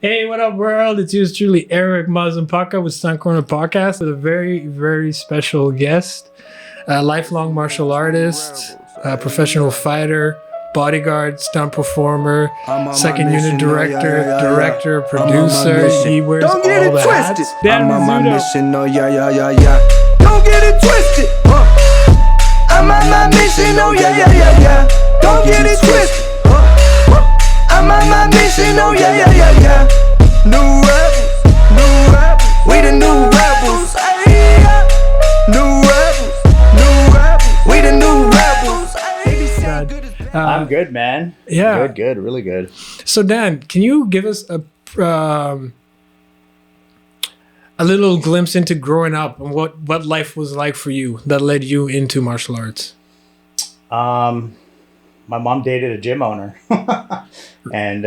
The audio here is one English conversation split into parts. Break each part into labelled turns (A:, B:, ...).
A: Hey, what up, world? It's yours truly, Eric Mazampaka with Stunt Corner Podcast with a very, very special guest, a lifelong martial artist, a professional fighter, bodyguard, stunt performer, second unit director, producer. He wears all the hats.
B: I'm on my
A: Rizzuto.
B: mission, oh yeah. Don't get it twisted. I'm on my mission, oh yeah. Don't get it twisted. I'm on my mission, oh yeah. New rebels, we the new rebels. New rebels, we the new rebels.
C: I'm good, man.
A: Yeah.
C: Good, really good.
A: So, Dan, can you give us a little glimpse into growing up and what life was like for you that led you into martial arts?
C: My mom dated a gym owner, and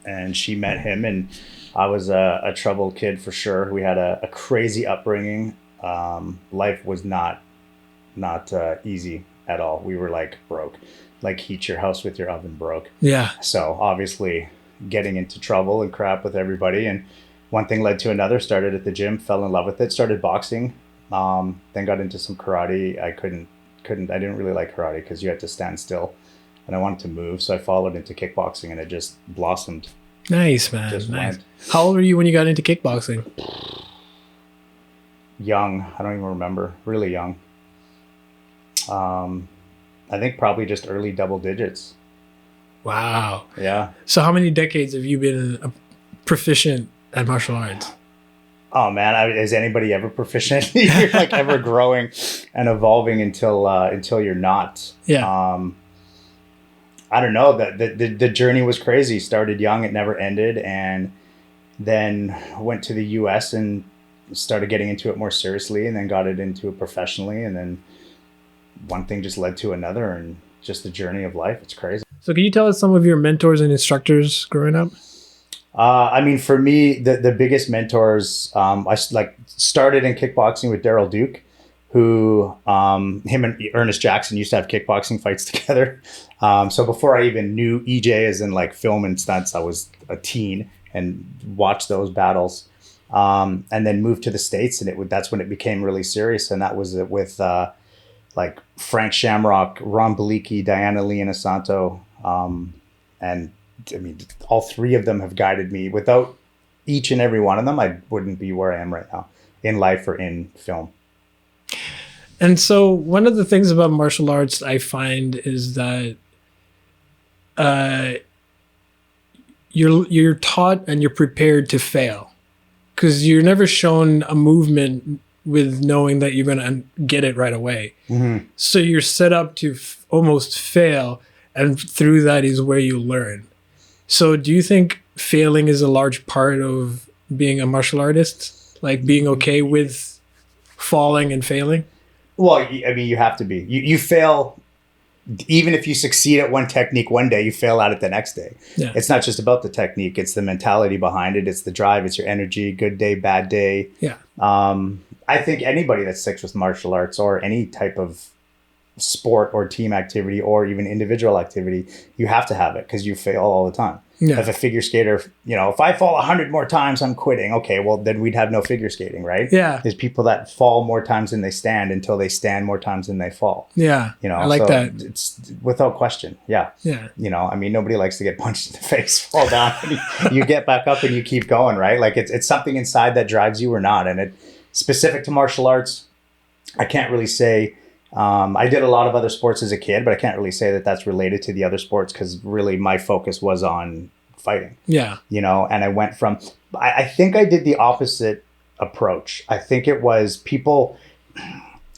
C: and she met him, and I was a troubled kid for sure. We had a crazy upbringing. Life was not easy at all. We were like broke, like heat your house with your oven broke.
A: Yeah.
C: So obviously getting into trouble and crap with everybody, and one thing led to another. Started at the gym, fell in love with it, started boxing, then got into some karate. I didn't really like karate because you had to stand still, and I wanted to move, so I followed into kickboxing, and it just blossomed.
A: Nice, man.
C: Just
A: Nice.
C: went.
A: How old were you when you got into kickboxing?
C: Young. I don't even remember. Really young. I think probably just early double digits.
A: Wow.
C: Yeah.
A: So how many decades have you been proficient at martial arts?
C: Oh man, is anybody ever proficient? You're like ever growing and evolving until you're not.
A: Yeah.
C: I don't know. The journey was crazy. Started young, it never ended, and then went to the US and started getting into it more seriously, and then got it into it professionally, and then one thing just led to another, and just the journey of life. It's crazy.
A: So can you tell us some of your mentors and instructors growing up?
C: I mean, for me, the biggest mentors, I started in kickboxing with Daryl Duke, who him and Ernest Jackson used to have kickboxing fights together. So before I even knew EJ as in like film and stunts, I was a teen and watched those battles, and then moved to the States, and that's when it became really serious. And that was with like Frank Shamrock, Ron Beliki, Diana Leona Santo, and I mean, all three of them have guided me. Without each and every one of them, I wouldn't be where I am right now in life or in film.
A: And so one of the things about martial arts I find is that you're taught and you're prepared to fail, because you're never shown a movement with knowing that you're going to get it right away.
C: Mm-hmm.
A: So you're set up to almost fail, and through that is where you learn. So do you think failing is a large part of being a martial artist? Like being okay with falling and failing?
C: Well, I mean, you have to be. You fail, even if you succeed at one technique one day, you fail at it the next day.
A: Yeah.
C: It's not just about the technique. It's the mentality behind it. It's the drive. It's your energy. Good day, bad day.
A: Yeah.
C: I think anybody that sticks with martial arts or any type of sport or team activity or even individual activity, you have to have it, because you fail all the time.
A: Yeah.
C: If a figure skater, if I fall 100 more times, I'm quitting. Okay, well then we'd have no figure skating, right?
A: Yeah.
C: There's people that fall more times than they stand until they stand more times than they fall.
A: Yeah. I like
C: so
A: that.
C: It's without question. Yeah.
A: Yeah.
C: I mean, nobody likes to get punched in the face, fall down, and you get back up and you keep going, right? Like it's something inside that drives you or not. And it specific to martial arts, I can't really say. I did a lot of other sports as a kid, but I can't really say that that's related to the other sports, because really my focus was on fighting.
A: Yeah.
C: And I went from, I think I did the opposite approach. I think it was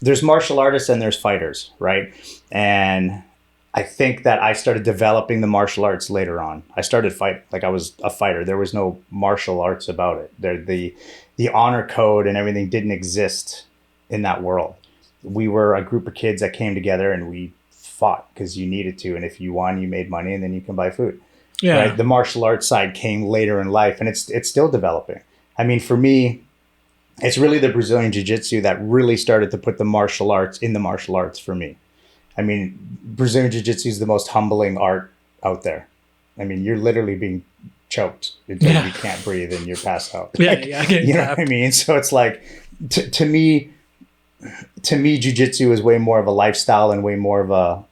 C: there's martial artists and there's fighters, right? And I think that I started developing the martial arts later on. I started fighting, like I was a fighter. There was no martial arts about it. The honor code and everything didn't exist in that world. We were a group of kids that came together and we fought because you needed to. And if you won, you made money, and then you can buy food.
A: Yeah.
C: Right? The martial arts side came later in life, and it's still developing. I mean, for me, it's really the Brazilian Jiu-Jitsu that really started to put the martial arts in the martial arts for me. I mean, Brazilian Jiu-Jitsu is the most humbling art out there. I mean, you're literally being choked until you can't breathe and you're passed out.
A: Yeah,
C: Like,
A: yeah.
C: you know what I mean? So it's like, to me, jiu-jitsu is way more of a lifestyle and way more of a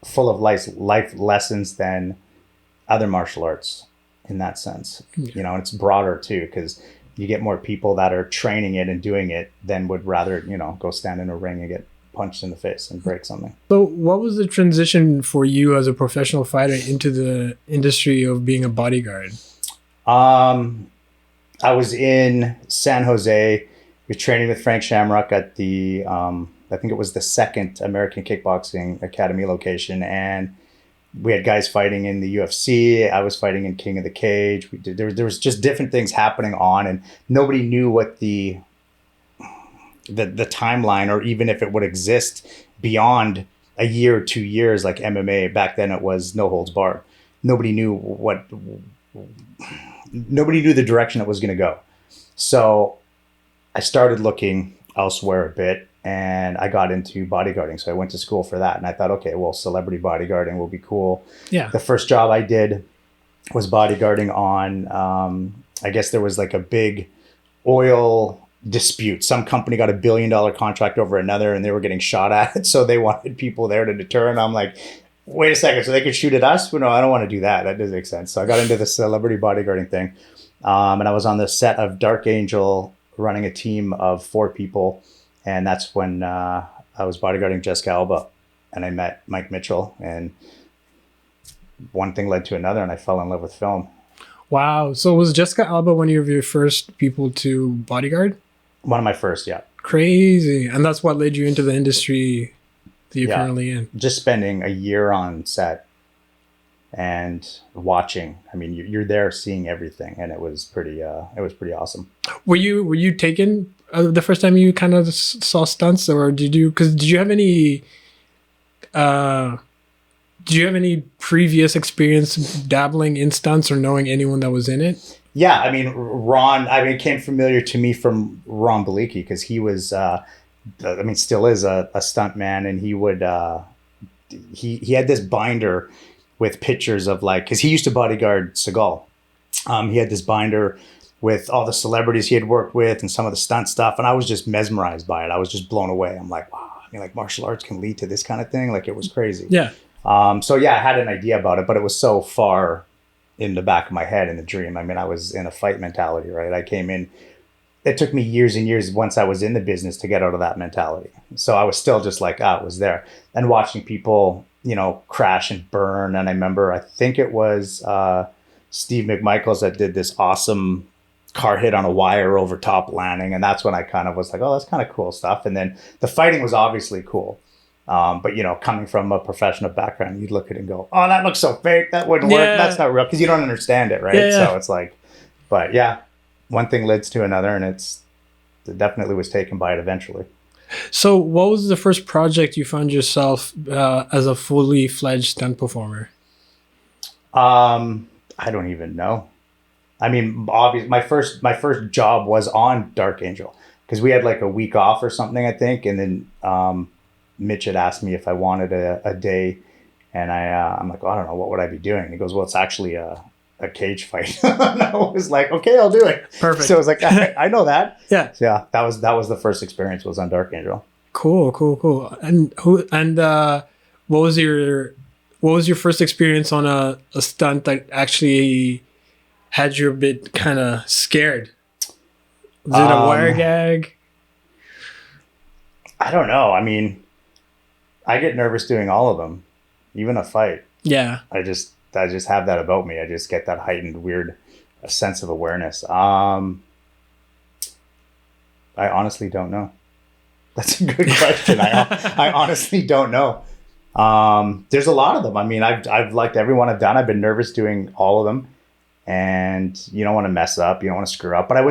C: full of life lessons than other martial arts in that sense. You know, and it's broader too, because you get more people that are training it and doing it than would rather, you know, go stand in a ring and get punched in the face and break something.
A: So what was the transition for you as a professional fighter into the industry of being a bodyguard?
C: I was in San Jose. We were training with Frank Shamrock at the, I think it was the second American Kickboxing Academy location. And we had guys fighting in the UFC. I was fighting in King of the Cage. There was just different things happening on, and nobody knew what the timeline, or even if it would exist beyond a year or 2 years, like MMA. Back then it was no holds barred. Nobody knew the direction it was going to go. So I started looking elsewhere a bit, and I got into bodyguarding. So I went to school for that, and I thought, okay, well, celebrity bodyguarding will be cool.
A: Yeah.
C: The first job I did was bodyguarding on, I guess there was like a big oil dispute. Some company got $1 billion contract over another, and they were getting shot at. So they wanted people there to deter. And I'm like, wait a second, so they could shoot at us? Well, no, I don't want to do that. That doesn't make sense. So I got into the celebrity bodyguarding thing. And I was on the set of Dark Angel, running a team of 4 people. And that's when I was bodyguarding Jessica Alba, and I met Mike Mitchell, and one thing led to another, and I fell in love with film.
A: Wow. So was Jessica Alba one of your first people to bodyguard?
C: One of my first, yeah.
A: Crazy. And that's what led you into the industry that you're currently in.
C: Just spending a year on set and watching. I mean, you're there seeing everything, and it was pretty awesome. Were
A: you taken the first time you kind of saw stunts, or did you have any previous experience dabbling in stunts or knowing anyone that was in it?
C: Yeah, I mean, it came familiar to me from Ron Beliki, because he was, still is a stunt man, and he would, he had this binder with pictures of, like, because he used to bodyguard Seagal. He had this binder with all the celebrities he had worked with and some of the stunt stuff, and I was just mesmerized by it. I was just blown away. I'm like, wow, I mean, like, martial arts can lead to this kind of thing. Like, it was crazy.
A: Yeah.
C: So yeah, I had an idea about it, but it was so far in the back of my head in the dream. I mean, I was in a fight mentality, right? I came in, it took me years and years once I was in the business to get out of that mentality. So I was still just like, it was there. And watching people, you know, crash and burn. And I remember, I think it was Steve McMichaels that did this awesome car hit on a wire over top landing. And that's when I kind of was like, oh, that's kind of cool stuff. And then the fighting was obviously cool. But, you know, coming from a professional background, you'd look at it and go, oh, that looks so fake. That wouldn't work. That's not real, because you don't understand it, right? Yeah. So it's like, but yeah, one thing leads to another, and it definitely was taken by it eventually.
A: So what was the first project you found yourself as a fully fledged stunt performer?
C: I don't even know. I mean, obviously, my first job was on Dark Angel, because we had like a week off or something, I think, and then Mitch had asked me if I wanted a day, and I'm like, well, I don't know, what would I be doing? He goes, well, it's actually a cage fight. And I was like, okay, I'll do it. Perfect. So I was like, I know that. Yeah. So yeah, that was the first experience, was on Dark Angel.
A: Cool. And what was your first experience on a stunt that actually had you a bit kind of scared? Was it a wire gag?
C: I don't know. I mean, I get nervous doing all of them, even a fight. Yeah. I just have that about me. I just get that heightened, weird sense of awareness. I honestly don't know. That's a good question. I honestly don't know. There's a lot of them. I mean, I've liked everyone I've done. I've been nervous doing all of them, and you don't want to mess up. You don't want to screw up. But I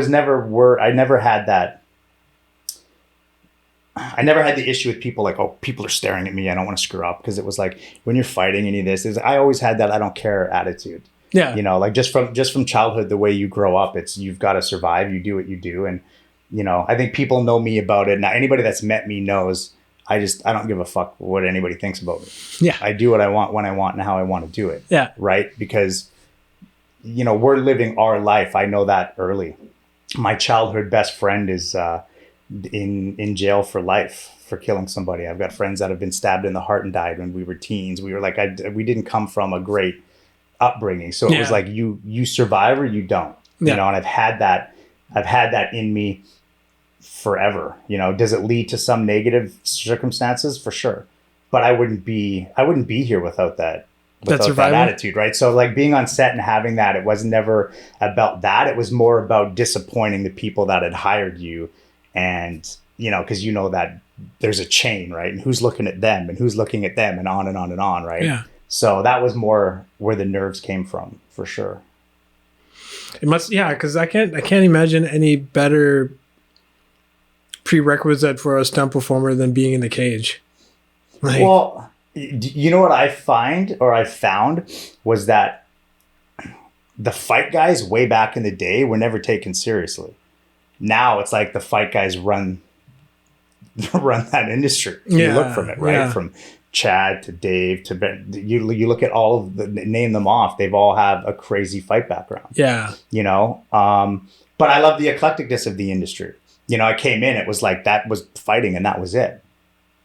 C: never had that. I never had the issue with people like, oh, people are staring at me, I don't want to screw up. Because it was like, when you're fighting any of this, I always had that I don't care attitude. Yeah. You know, like just from childhood, the way you grow up, it's you've got to survive. You do what you do. And, you know, I think people know me about it. Now, anybody that's met me knows I don't give a fuck what anybody thinks about me. Yeah. I do what I want, when I want, and how I want to do it. Yeah. Right. Because we're living our life. I know that early. My childhood best friend is in jail for life for killing somebody. I've got friends that have been stabbed in the heart and died when we were teens. We were like, we didn't come from a great upbringing. So it was like, you survive or you don't, and I've had that in me forever. Does it lead to some negative circumstances? For sure. But I wouldn't be here without that attitude, right? So like being on set and having that, it was never about that. It was more about disappointing the people that had hired you. And, because that there's a chain, right? And who's looking at them and who's looking at them and on and on and on, right?
A: Yeah.
C: So that was more where the nerves came from, for sure.
A: It must, because I can't imagine any better prerequisite for a stunt performer than being in the cage.
C: Well, what I found was that the fight guys way back in the day were never taken seriously. Now it's like the fight guys run that industry. You look from it, right? Yeah. From Chad to Dave to Ben. You look at all of name them off. They've all have a crazy fight background. Yeah. But I love the eclecticness of the industry. I came in, it was like that was fighting and that was it.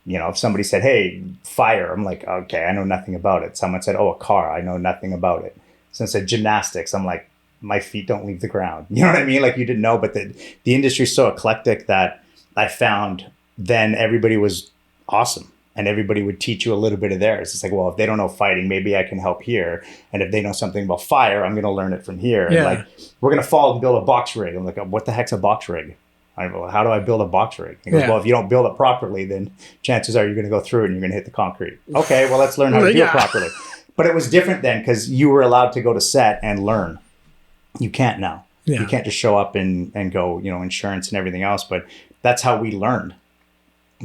C: If somebody said, hey, fire, I'm like, okay, I know nothing about it. Someone said, oh, a car, I know nothing about it. Someone said gymnastics, I'm like, my feet don't leave the ground. You know what I mean? Like you didn't know, but the industry is so eclectic that I found then everybody was awesome and everybody would teach you a little bit of theirs. It's like, well, if they don't know fighting, maybe I can help here. And if they know something about fire, I'm going to learn it from here. Yeah. And like, we're going to fall and build a box rig. I'm like, what the heck's a box rig? How do I build a box rig? He goes, well, if you don't build it properly, then chances are you're going to go through it and you're going to hit the concrete. Okay, well, let's learn how to do it properly. But it was different then because you were allowed to go to set and learn. You can't now. Yeah. You can't just show up and go, insurance and everything else. But that's how we learned,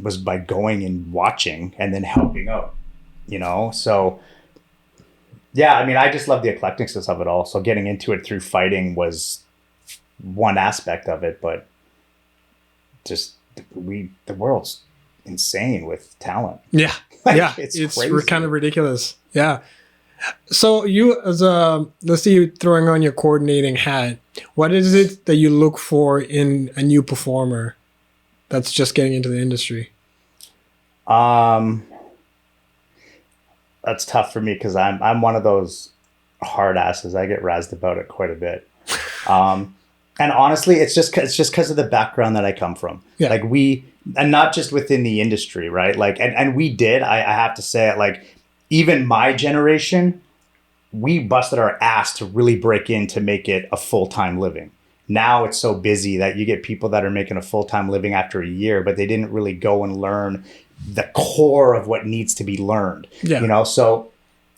C: was by going and watching and then helping out, So, yeah, I just love the eclecticness of it all. So getting into it through fighting was one aspect of it, but just the world's insane with talent.
A: Yeah. It's crazy. Kind of ridiculous. Yeah. So you, let's see, you throwing on your coordinating hat, what is it that you look for in a new performer that's just getting into the industry?
C: That's tough for me because I'm one of those hard asses. I get razzed about it quite a bit. And honestly, it's just because of the background that I come from. Yeah. Like and not just within the industry, right? Like, and we did, I have to say it, like, even my generation, we busted our ass to really break in to make it a full-time living. Now it's so busy that you get people that are making a full-time living after a year, but they didn't really go and learn the core of what needs to be learned. Yeah. So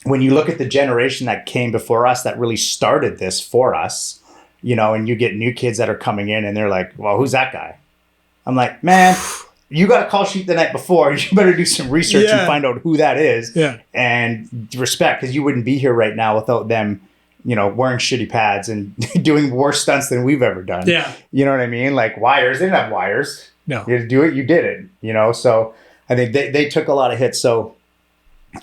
C: when you look at the generation that came before us that really started this for us, and you get new kids that are coming in and they're like, well, who's that guy? I'm like, man, you got a call sheet the night before. You better do some research and find out who that is. Yeah. And respect, because you wouldn't be here right now without them, wearing shitty pads and doing worse stunts than we've ever done. Yeah. You know what I mean? Like wires, they didn't have wires. No. You had to do it, you did it, So I think they took a lot of hits. So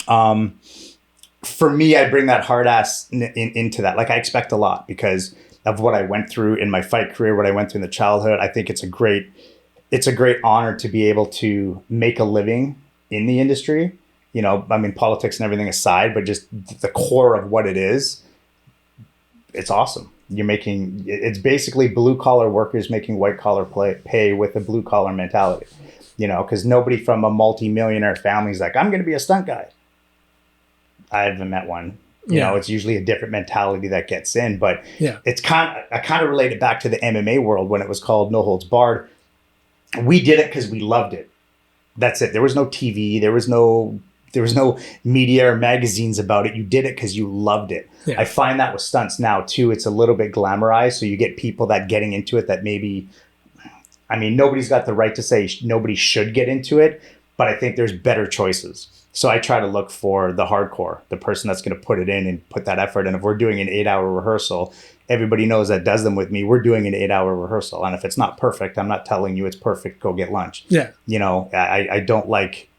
C: for me, I bring that hard ass into that. Like I expect a lot because of what I went through in my fight career, what I went through in the childhood. I think it's a great honor to be able to make a living in the industry. Politics and everything aside, but just the core of what it is, it's awesome. It's basically blue collar workers making white collar pay with a blue collar mentality, because nobody from a multi-millionaire family is like, I'm going to be a stunt guy. I haven't met one. It's usually a different mentality that gets in, but I kind of relate it back to the MMA world when it was called No Holds Barred. We did it because we loved it. That's it. There was no TV. There was no media or magazines about it. You did it because you loved it. Yeah. I find that with stunts now too. It's a little bit glamorized. So you get people that getting into it that maybe, nobody's got the right to say nobody should get into it, but I think there's better choices. So I try to look for the hardcore, the person that's going to put it in and put that effort. And if we're doing an 8-hour rehearsal, everybody knows that does them with me. We're doing an 8-hour rehearsal. And if it's not perfect, I'm not telling you it's perfect. Go get lunch. Yeah. I don't like,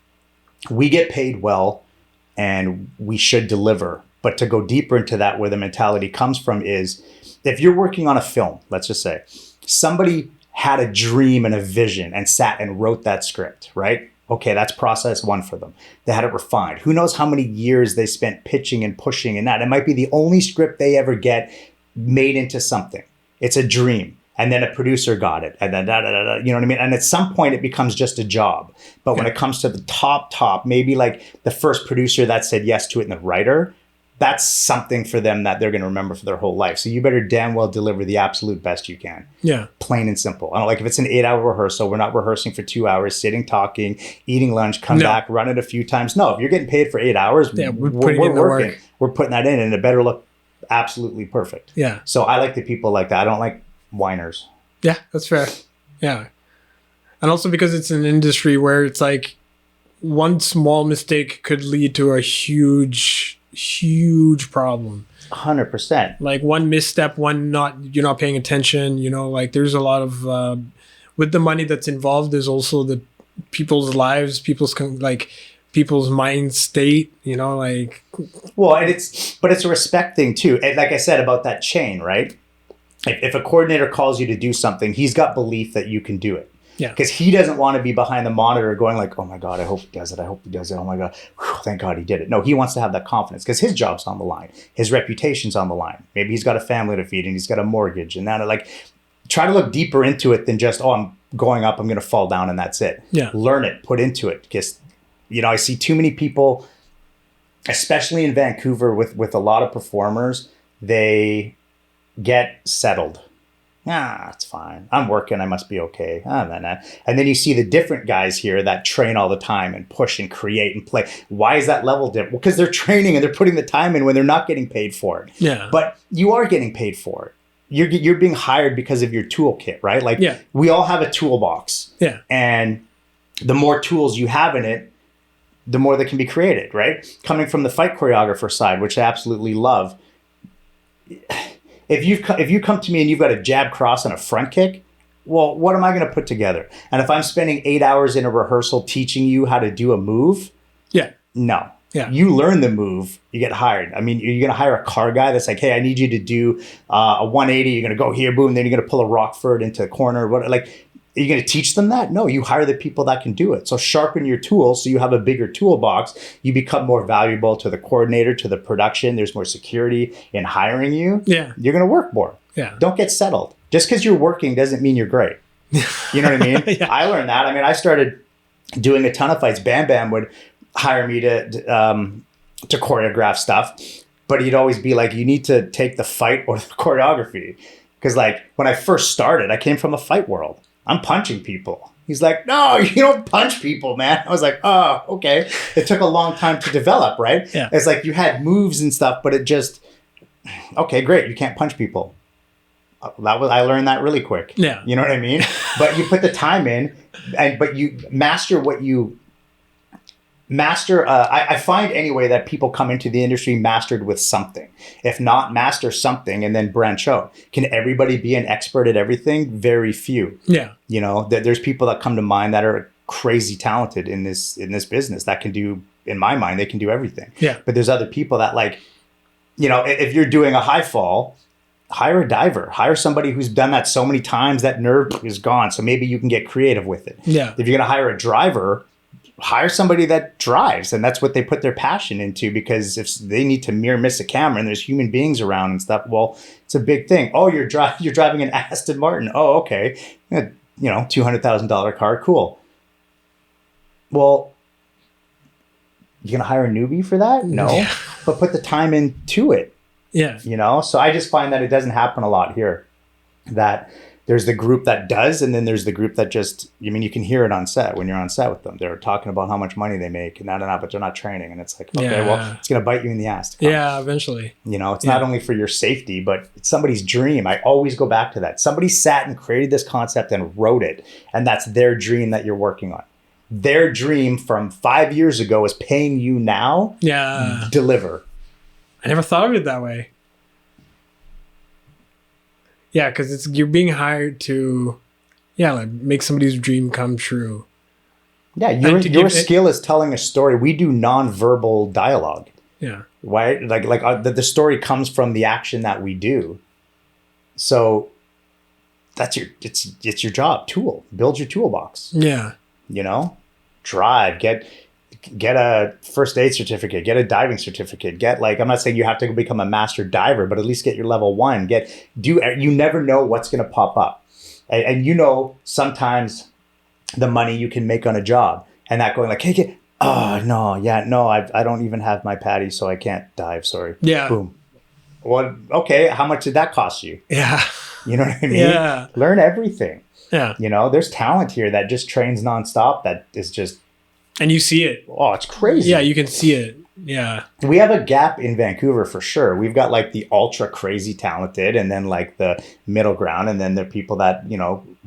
C: we get paid well and we should deliver. But to go deeper into that, where the mentality comes from is, if you're working on a film, let's just say, somebody had a dream and a vision and sat and wrote that script, right? Okay, that's process one for them. They had it refined. Who knows how many years they spent pitching and pushing and that. It might be the only script they ever get made into something. It's a dream. And then a producer got it. And then you know what I mean? And at some point it becomes just a job. But when it comes to the top, maybe like the first producer that said yes to it and the writer, that's something for them that they're going to remember for their whole life. So you better damn well deliver the absolute best you can. Yeah. Plain and simple. I don't like if it's an 8-hour rehearsal, we're not rehearsing for 2 hours, sitting, talking, eating lunch, come back, run it a few times. No, if you're getting paid for 8 hours, we're working. Work. We're putting that in and it better look absolutely perfect. Yeah. So I like the people like that. I don't like whiners.
A: Yeah, that's fair. Yeah. And also because it's an industry where it's like one small mistake could lead to a huge problem.
C: 100%.
A: Like one misstep, you're not paying attention, like there's a lot of with the money that's involved, there's also the people's lives, people's mind state, like.
C: Well, and it's a respect thing too. And like I said about that chain, right? If a coordinator calls you to do something, he's got belief that you can do it. Yeah. Because he doesn't want to be behind the monitor going like, oh my God, I hope he does it. I hope he does it. Oh my God. Whew, thank God he did it. No, he wants to have that confidence because his job's on the line. His reputation's on the line. Maybe he's got a family to feed and he's got a mortgage and that, like, try to look deeper into it than just, oh, I'm going up, I'm going to fall down and that's it. Yeah. Learn it, put into it. Because, I see too many people, especially in Vancouver with a lot of performers, they get settled. It's fine. I'm working. I must be okay. And then you see the different guys here that train all the time and push and create and play. Why is that level different? Well, because they're training and they're putting the time in when they're not getting paid for it. Yeah. But you are getting paid for it. You're being hired because of your toolkit, right? Like we all have a toolbox. Yeah. And the more tools you have in it, the more that can be created, right? Coming from the fight choreographer side, which I absolutely love. If you come to me and you've got a jab cross and a front kick, well, what am I going to put together? And if I'm spending 8 hours in a rehearsal teaching you how to do a move, no. Yeah. You learn the move, you get hired. I mean, you're going to hire a car guy that's like, hey, I need you to do a 180. You're going to go here, boom, then you're going to pull a Rockford into the corner. What, like, are you going to teach them that? No, you hire the people that can do it. So sharpen your tools so you have a bigger toolbox. You become more valuable to the coordinator, to the production. There's more security in hiring you. Yeah. You're going to work more. Yeah. Don't get settled. Just because you're working doesn't mean you're great. You know what I mean? Yeah. I learned that. I mean, I started doing a ton of fights. Bam Bam would hire me to choreograph stuff. But he'd always be like, you need to take the fight or the choreography. Because like when I first started, I came from a fight world. I'm punching people. He's like, no, you don't punch people, man. I was like, oh, okay. It took a long time to develop, right? Yeah. It's like you had moves and stuff, but it just, okay, great. You can't punch people. I learned that really quick. Yeah. You know what I mean? But you put the time in, but you master what you master. I find anyway that people come into the industry mastered with something. If not, master something and then branch out. Can everybody be an expert at everything? Very few. Yeah. There's people that come to mind that are crazy talented in this business that can do, in my mind, they can do everything. Yeah. But there's other people that like, if you're doing a high fall, hire a diver, hire somebody who's done that so many times that nerve is gone. So maybe you can get creative with it. Yeah. If you're going to hire a driver, hire somebody that drives, and that's what they put their passion into, because if they need to miss a camera and there's human beings around and stuff, well, it's a big thing. Oh, you're driving an Aston Martin. Oh, okay. $200,000 car. Cool. Well, you going to hire a newbie for that? No, but put the time into it. Yeah. So I just find that it doesn't happen a lot here, that there's the group that does, and then there's the group that just, you can hear it on set when you're on set with them. They're talking about how much money they make and that, but they're not training. And it's like, okay, well, it's going to bite you in the ass.
A: Yeah, eventually.
C: It's not only for your safety, but it's somebody's dream. I always go back to that. Somebody sat and created this concept and wrote it. And that's their dream that you're working on. Their dream from 5 years ago is paying you now. Yeah. Deliver.
A: I never thought of it that way. Yeah, because you're being hired to, like make somebody's dream come true.
C: Yeah, your skill is telling a story. We do nonverbal dialogue. Yeah. Why? The story comes from the action that we do. So that's it's your job. Build your toolbox.
A: Yeah.
C: Drive, get a first aid certificate, get a diving certificate, I'm not saying you have to become a master diver, but at least get your level 1. You never know what's going to pop up. And sometimes the money you can make on a job and that going hey, I don't even have my PADI, so I can't dive. Sorry.
A: Yeah.
C: Boom. Well, okay. How much did that cost you?
A: Yeah.
C: You know what I mean?
A: Yeah.
C: Learn everything.
A: Yeah.
C: There's talent here that just trains nonstop. That is just.
A: And you see it.
C: Oh, it's crazy.
A: Yeah, you can see it. Yeah.
C: We have a gap in Vancouver for sure. We've got the ultra crazy talented and then the middle ground. And then there are people that,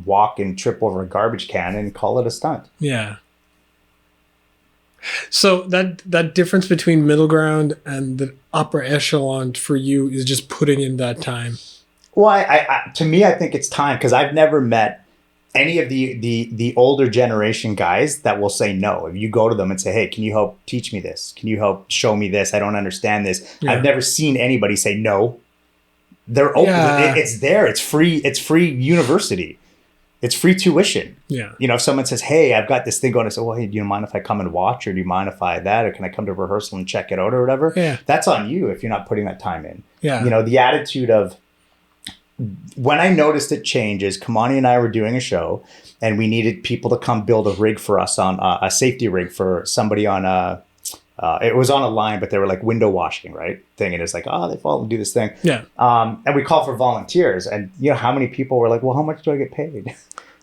C: walk and trip over a garbage can and call it a stunt.
A: Yeah. So that difference between middle ground and the upper echelon for you is just putting in that time.
C: Well, I to me, I think it's time because I've never met any of the older generation guys that will say no. If you go to them and say, hey, can you help teach me this? Can you help show me this? I don't understand this. Yeah. I've never seen anybody say no. They're open. Yeah. It's there. It's free. It's free university. It's free tuition.
A: Yeah.
C: If someone says, hey, I've got this thing going, I say, well, hey, do you mind if I come and watch, or do you mind if I that, or can I come to rehearsal and check it out or whatever?
A: Yeah.
C: That's on you if you're not putting that time in.
A: Yeah.
C: The attitude of, when I noticed it changes, Kamani and I were doing a show and we needed people to come build a rig for us on a safety rig for somebody on it was on a line, but they were window washing, right? Thing. And it's they fall and do this thing.
A: Yeah.
C: And we call for volunteers, and how many people were well, how much do I get paid? And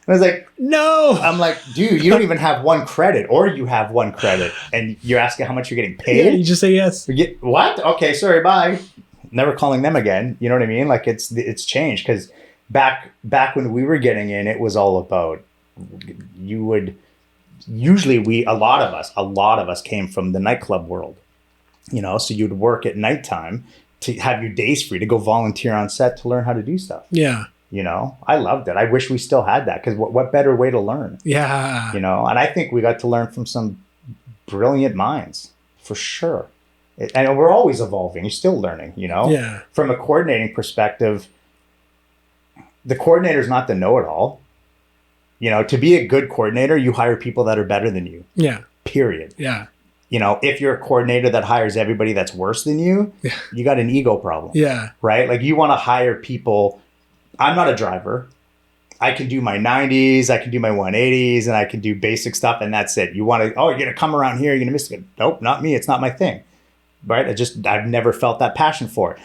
C: I was like,
A: no.
C: I'm like, dude, you don't even have 1 credit, or you have 1 credit and you're asking how much you're getting paid?
A: Yeah, you just say yes.
C: What? Okay, sorry, bye. Never calling them again. You know what I mean? It's changed because back when we were getting in, it was all about a lot of us came from the nightclub world, so you'd work at nighttime to have your days free to go volunteer on set to learn how to do stuff.
A: Yeah.
C: I loved it. I wish we still had that because what better way to learn?
A: Yeah.
C: And I think we got to learn from some brilliant minds for sure. And we're always evolving. You're still learning,
A: Yeah.
C: From a coordinating perspective, the coordinator's not the know-it-all. To be a good coordinator, you hire people that are better than you.
A: Yeah.
C: Period.
A: Yeah.
C: If you're a coordinator that hires everybody that's worse than you, you got an ego problem.
A: Yeah.
C: Right? You want to hire people. I'm not a driver. I can do my 90s, I can do my 180s, and I can do basic stuff, and that's it. You want to, you're going to come around here, you're going to miss it. Nope, not me. It's not my thing. Right? I've never felt that passion for it.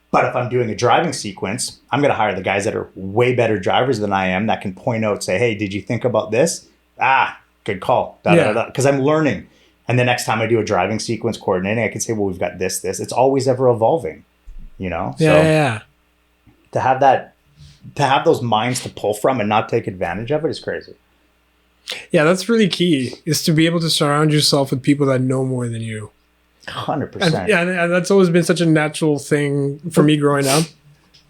C: But if I'm doing a driving sequence, I'm going to hire the guys that are way better drivers than I am that can point out, say, hey, did you think about this? Good call. Because I'm learning. And the next time I do a driving sequence coordinating, I can say, well, we've got this. It's always ever evolving,
A: Yeah.
C: To have those minds to pull from and not take advantage of it is crazy.
A: Yeah, that's really key, is to be able to surround yourself with people that know more than you.
C: 100%.
A: And that's always been such a natural thing for me growing up.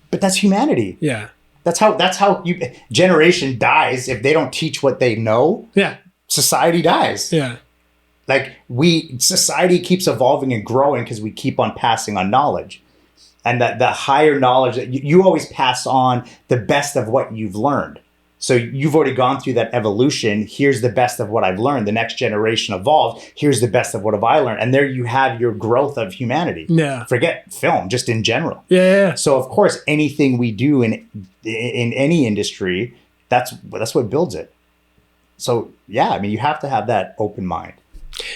C: But that's humanity.
A: Yeah.
C: That's how generation dies if they don't teach what they know.
A: Yeah.
C: Society dies.
A: Yeah.
C: Society keeps evolving and growing because we keep on passing on knowledge. And that the higher knowledge that you always pass on the best of what you've learned. So you've already gone through that evolution. Here's the best of what I've learned. The next generation evolved. Here's the best of what have I learned. And there you have your growth of humanity.
A: Yeah.
C: Forget film, just in general.
A: Yeah.
C: So of course, anything we do in any industry, that's what builds it. So yeah, you have to have that open mind.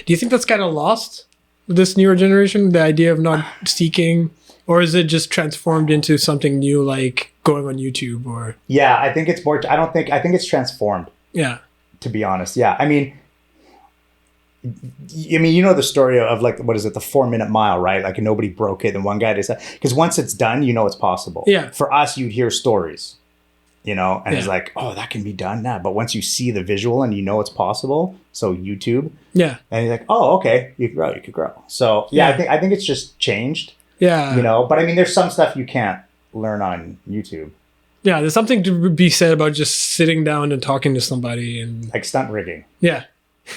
A: Do you think that's kind of lost with this newer generation, the idea of not seeking, or is it just transformed into something new, like going on YouTube or?
C: Yeah, I think it's more, I think it's transformed.
A: Yeah.
C: To be honest. Yeah. The story of what is it? The 4-minute mile, right? Nobody broke it. And one guy decided, because once it's done, it's possible.
A: Yeah.
C: For us, you'd hear stories, and it's that can be done now. But once you see the visual and it's possible, so YouTube.
A: Yeah.
C: And you're like, oh, okay, you could grow. So yeah. I think it's just changed.
A: Yeah.
C: But there's some stuff you can't learn on YouTube.
A: Yeah, there's something to be said about just sitting down and talking to somebody and
C: like stunt rigging.
A: Yeah.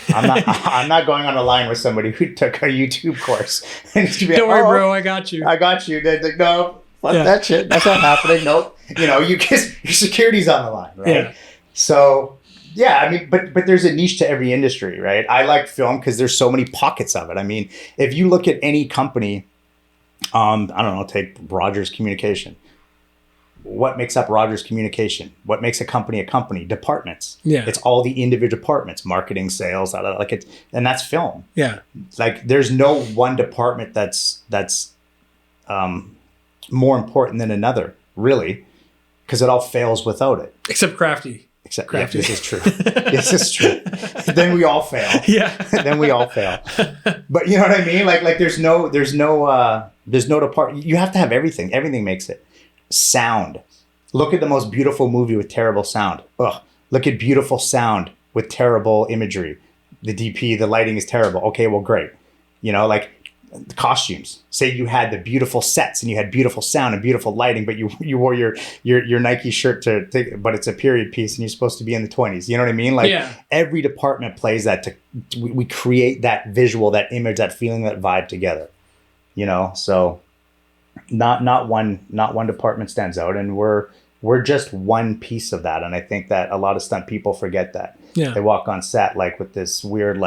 C: I'm not going on a line with somebody who took a YouTube course.
A: Don't worry, bro. I got you.
C: I got you. They're like, no, fuck that shit. That's not happening. Nope. You kiss your security's on the line, right?
A: Yeah.
C: So yeah, I mean, but there's a niche to every industry, right? I like film because there's so many pockets of it. I mean, if you look at any company, I don't know, take Rogers Communication. What makes up Rogers Communication? What makes a company a company? Departments.
A: Yeah.
C: It's all the individual departments, marketing, sales, and that's film.
A: Yeah.
C: Like there's no one department that's more important than another, really, because it all fails without it.
A: Except Crafty.
C: Except Crafty. Yeah, this is true. This is true. Then we all fail.
A: Yeah.
C: Then we all fail. But you know what I mean? Like there's no department. You have to have everything. Everything makes it. Sound. Look at the most beautiful movie with terrible sound. Ugh. Look at beautiful sound with terrible imagery. The DP, the lighting is terrible. Okay, well, great. Like the costumes. Say you had the beautiful sets and you had beautiful sound and beautiful lighting, but you wore your Nike shirt but it's a period piece and you're supposed to be in the 20s. You know what I mean? Like every department plays that we create that visual, that image, that feeling, that vibe together. So not one department stands out, and we're just one piece of that. And I think that a lot of stunt people forget that.
A: Yeah.
C: They walk on set like with this weird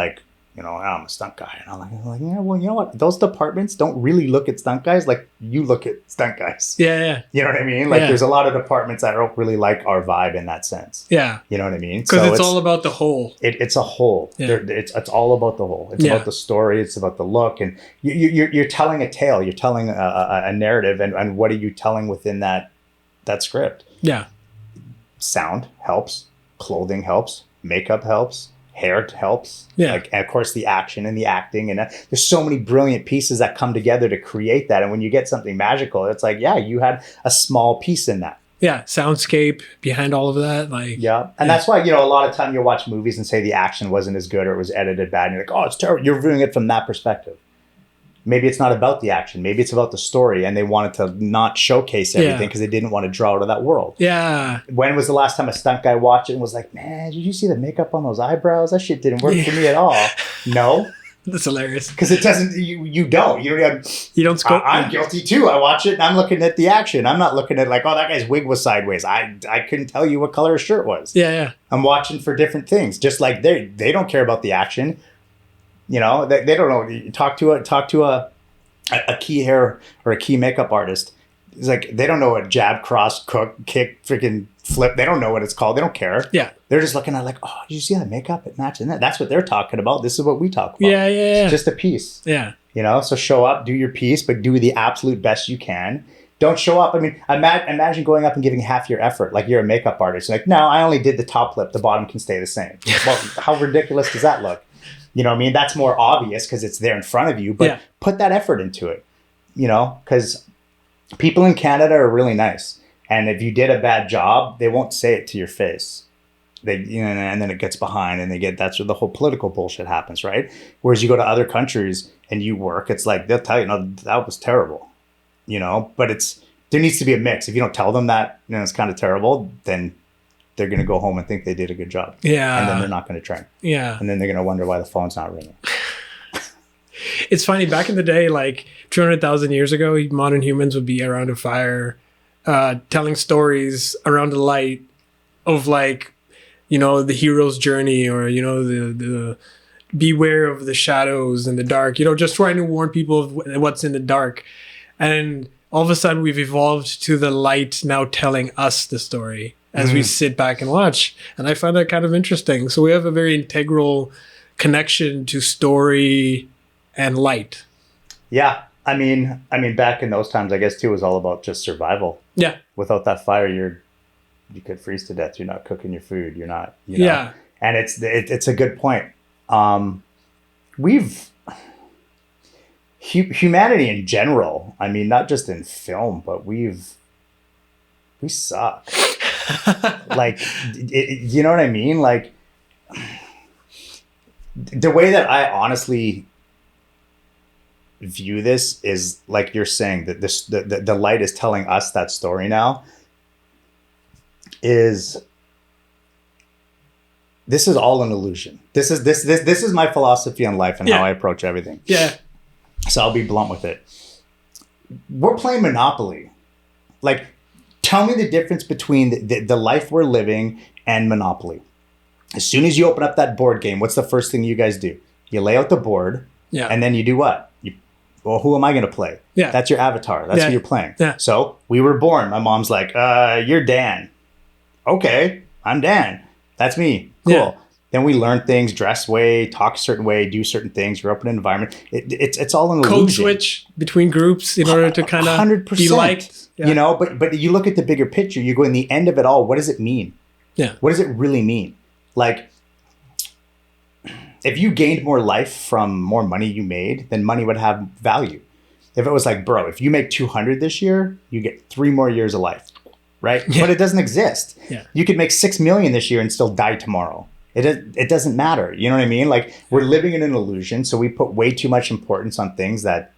C: I'm a stunt guy, and I'm like, yeah, well, you know what? Those departments don't really look at stunt guys like you look at stunt guys.
A: Yeah.
C: You know what I mean? Like there's a lot of departments that don't really like our vibe in that sense.
A: Yeah.
C: You know what I mean?
A: Because it's all about the whole.
C: It's a whole.
A: Yeah.
C: It's all about the whole. It's about the story. It's about the look, and you're telling a tale. You're telling a narrative, and what are you telling within that script?
A: Yeah.
C: Sound helps. Clothing helps. Makeup helps. Hair helps.
A: Yeah.
C: And of course the action and the acting, and there's so many brilliant pieces that come together to create that. And when you get something magical, it's like, yeah, you had a small piece in that.
A: Yeah. Soundscape behind all of that.
C: And that's why, a lot of time you'll watch movies and say the action wasn't as good or it was edited bad. And you're like, oh, it's terrible. You're viewing it from that perspective. Maybe it's not about the action. Maybe it's about the story, and they wanted to not showcase everything because they didn't want to draw out of that world.
A: Yeah.
C: When was the last time a stunt guy watched it and was like, man, did you see the makeup on those eyebrows? That shit didn't work for me at all. No.
A: That's hilarious.
C: Because it doesn't, you don't. You
A: don't scope.
C: I'm guilty too. I watch it and I'm looking at the action. I'm not looking at like, oh, that guy's wig was sideways. I couldn't tell you what color his shirt was.
A: Yeah.
C: I'm watching for different things. Just like they don't care about the action. They don't know. You talk to a key hair or a key makeup artist. It's like they don't know what jab, cross, cook, kick, freaking flip. They don't know what it's called. They don't care.
A: Yeah.
C: They're just looking at like, oh, did you see that makeup? It matching that. That's what they're talking about. This is what we talk about.
A: Yeah.
C: It's just a piece.
A: Yeah.
C: So show up, do your piece, but do the absolute best you can. Don't show up. I mean, imagine going up and giving half your effort. Like you're a makeup artist. You're like, no, I only did the top lip. The bottom can stay the same. Well, how ridiculous does that look? You know what I mean? That's more obvious because it's there in front of you, but put that effort into it, because people in Canada are really nice. And if you did a bad job, they won't say it to your face. And then it gets behind and that's where the whole political bullshit happens, right? Whereas you go to other countries and you work, it's like, they'll tell you, no, that was terrible, but there needs to be a mix. If you don't tell them that, it's kind of terrible, then they're going to go home and think they did a good job.
A: Yeah.
C: And then they're not going to train.
A: Yeah.
C: And then they're going to wonder why the phone's not ringing.
A: It's funny, back in the day, like 200,000 years ago, modern humans would be around a fire, telling stories around a light of the hero's journey, or, the beware of the shadows and the dark, just trying to warn people of what's in the dark. And all of a sudden we've evolved to the light now telling us the story as we sit back and watch. And I find that kind of interesting. So we have a very integral connection to story and light.
C: Yeah. I mean, back in those times, I guess too, it was all about just survival. Yeah. Without that fire, you could freeze to death. You're not cooking your food. You're not, Yeah. And it's a good point. Humanity in general, I mean, not just in film, but we suck. Like, you know what I mean? Like, the way that I honestly view this is like you're saying, that the light is telling us that story now, is this is all an illusion. This is my philosophy on life and how I approach everything.
A: Yeah.
C: So I'll be blunt with it. We're playing Monopoly. Like, tell me the difference between the life we're living and Monopoly. As soon as you open up that board game, what's the first thing you guys do? You lay out the board, and then you do what? Well, who am I going to play? Yeah. That's your avatar. That's who you're playing. Yeah. So we were born. My mom's like, you're Dan. Okay, I'm Dan. That's me. Cool. Yeah. Then we learn things, dress way, talk a certain way, do certain things, grow up in an environment. It's all an illusion.
A: Code switch between groups in order to kind of 100%, be liked.
C: Yeah. You know, but you look at the bigger picture, you go in the end of it all, what does it mean? Yeah. What does it really mean? Like, if you gained more life from more money you made, then money would have value. If it was like, bro, if you make 200 this year, you get 3 more years of life, right? Yeah. But it doesn't exist. Yeah. You could make 6 million this year and still die tomorrow. It doesn't matter. You know what I mean? Like, we're living in an illusion, so we put way too much importance on things that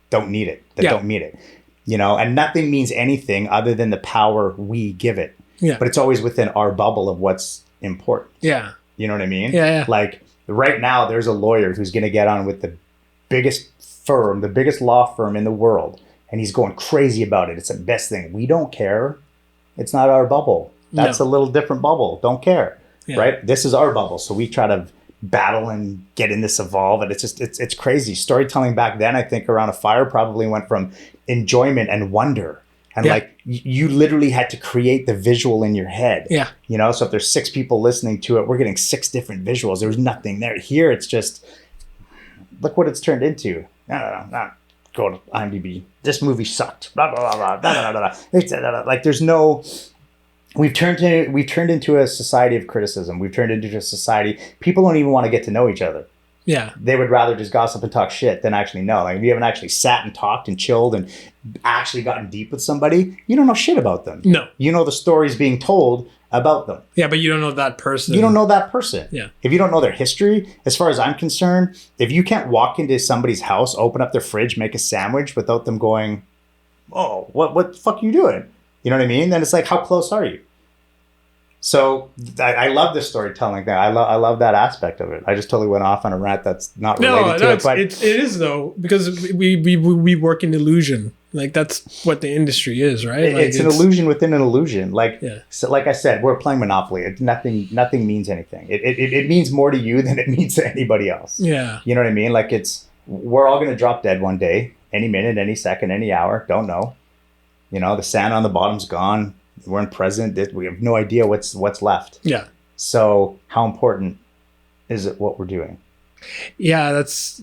C: don't need it, don't mean it. You know, and nothing means anything other than the power we give it. Yeah. But it's always within our bubble of what's important. Yeah. You know what I mean? Yeah. Like, right now, there's a lawyer who's going to get on with the biggest firm, the biggest law firm in the world, and he's going crazy about it. It's the best thing. We don't care. It's not our bubble. That's a little different bubble. Don't care. Yeah. Right? This is our bubble. So we try to battle and get in this evolve. And it's just, it's crazy. Storytelling back then, I think around a fire probably went from enjoyment and wonder. And like, you literally had to create the visual in your head. Yeah. You know, so if there's 6 people listening to it, we're getting 6 different visuals. There was nothing there. Here, it's just, look what it's turned into. No. Go to IMDb. This movie sucked. Blah, blah, blah, blah, blah, blah, blah. Like, there's no... We've turned into a society of criticism. We've turned into a society. People don't even want to get to know each other. Yeah. They would rather just gossip and talk shit than actually know. Like, if you haven't actually sat and talked and chilled and actually gotten deep with somebody, you don't know shit about them. No. You know the stories being told about them.
A: Yeah, but you don't know that person.
C: You don't know that person. Yeah. If you don't know their history, as far as I'm concerned, if you can't walk into somebody's house, open up their fridge, make a sandwich without them going, oh, what the fuck are you doing? You know what I mean? Then it's like, how close are you? So I love this storytelling thing. I love that aspect of it. I just totally went off on a rant that's not related to it. But
A: it is, though, because we work in illusion. Like, that's what the industry is, right? Like,
C: it's an illusion within an illusion. Like, so like I said, we're playing Monopoly. Nothing means anything. It means more to you than it means to anybody else. Yeah. You know what I mean? Like, we're all going to drop dead one day, any minute, any second, any hour. Don't know. You know, the sand on the bottom's gone. We're in present. We have no idea what's left. Yeah. So how important is it what we're doing?
A: Yeah, that's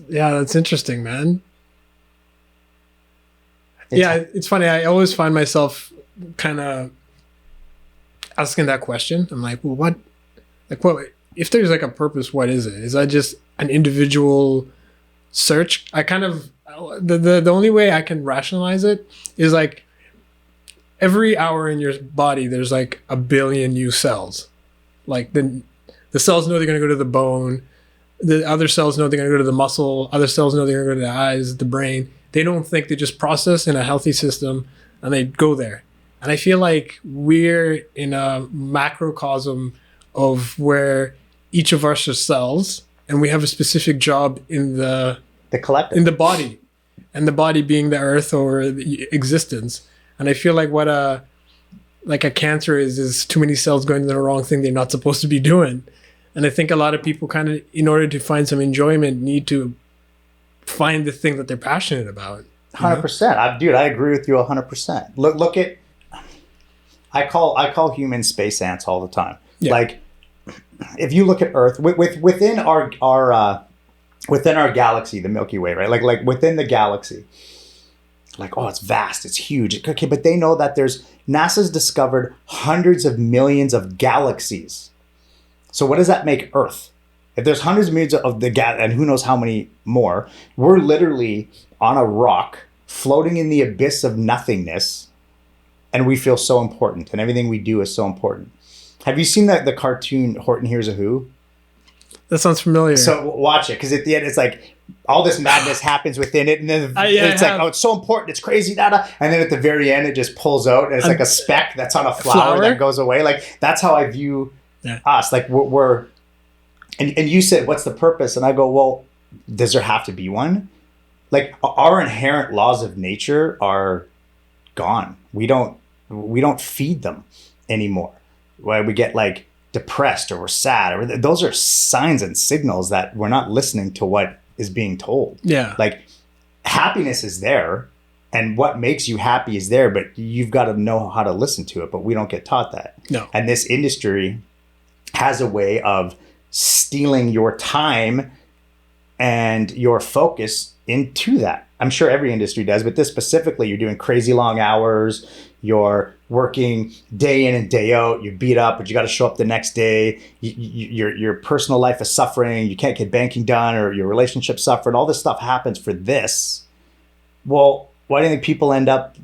A: interesting, man. It's funny. I always find myself kind of asking that question. I'm like, well, what if there's like a purpose? What is it? Is that just an individual search? I kind of the only way I can rationalize it is like, every hour in your body, there's like 1 billion new cells. Like, the cells know they're going to go to the bone. The other cells know they're going to go to the muscle. Other cells know they're going to go to the eyes, the brain. They don't think, they just process in a healthy system and they go there. And I feel like we're in a macrocosm of where each of us are cells, and we have a specific job in the
C: collective,
A: in the body, and the body being the earth or the existence. And I feel like what a cancer is too many cells going to the wrong thing they're not supposed to be doing. And I think a lot of people kind of, in order to find some enjoyment, need to find the thing that they're passionate about.
C: 100%. Dude, I agree with you 100%. Look at, I call humans space ants all the time. Yeah. Like, if you look at Earth, within our galaxy, the Milky Way, right? Like within the galaxy, like, oh, it's vast, it's huge. Okay, but they know that NASA's discovered hundreds of millions of galaxies. So what does that make Earth? If there's hundreds of millions of and who knows how many more, we're literally on a rock floating in the abyss of nothingness, and we feel so important, and everything we do is so important. Have you seen the cartoon Horton Hears a Who?
A: That sounds familiar.
C: So watch it, because at the end it's like all this madness happens within it, and then it's like, oh, it's so important, it's crazy, and then at the very end it just pulls out, and it's like a speck that's on a flower that goes away. Like, that's how I view us. Like we're and you said, what's the purpose? And I go, well, does there have to be one? Like our inherent laws of nature are gone. We don't feed them anymore. Why we get like depressed or we're sad, or those are signs and signals that we're not listening to what is being told.
A: Yeah.
C: Like happiness is there and what makes you happy is there, but you've got to know how to listen to it. But we don't get taught that.
A: No.
C: And this industry has a way of stealing your time and your focus into that. I'm sure every industry does, but this specifically, you're doing crazy long hours. You're working day in and day out. You're beat up, but you got to show up the next day. Your personal life is suffering. You can't get banking done, or your relationship suffered. All this stuff happens for this. Well, why do you think people end up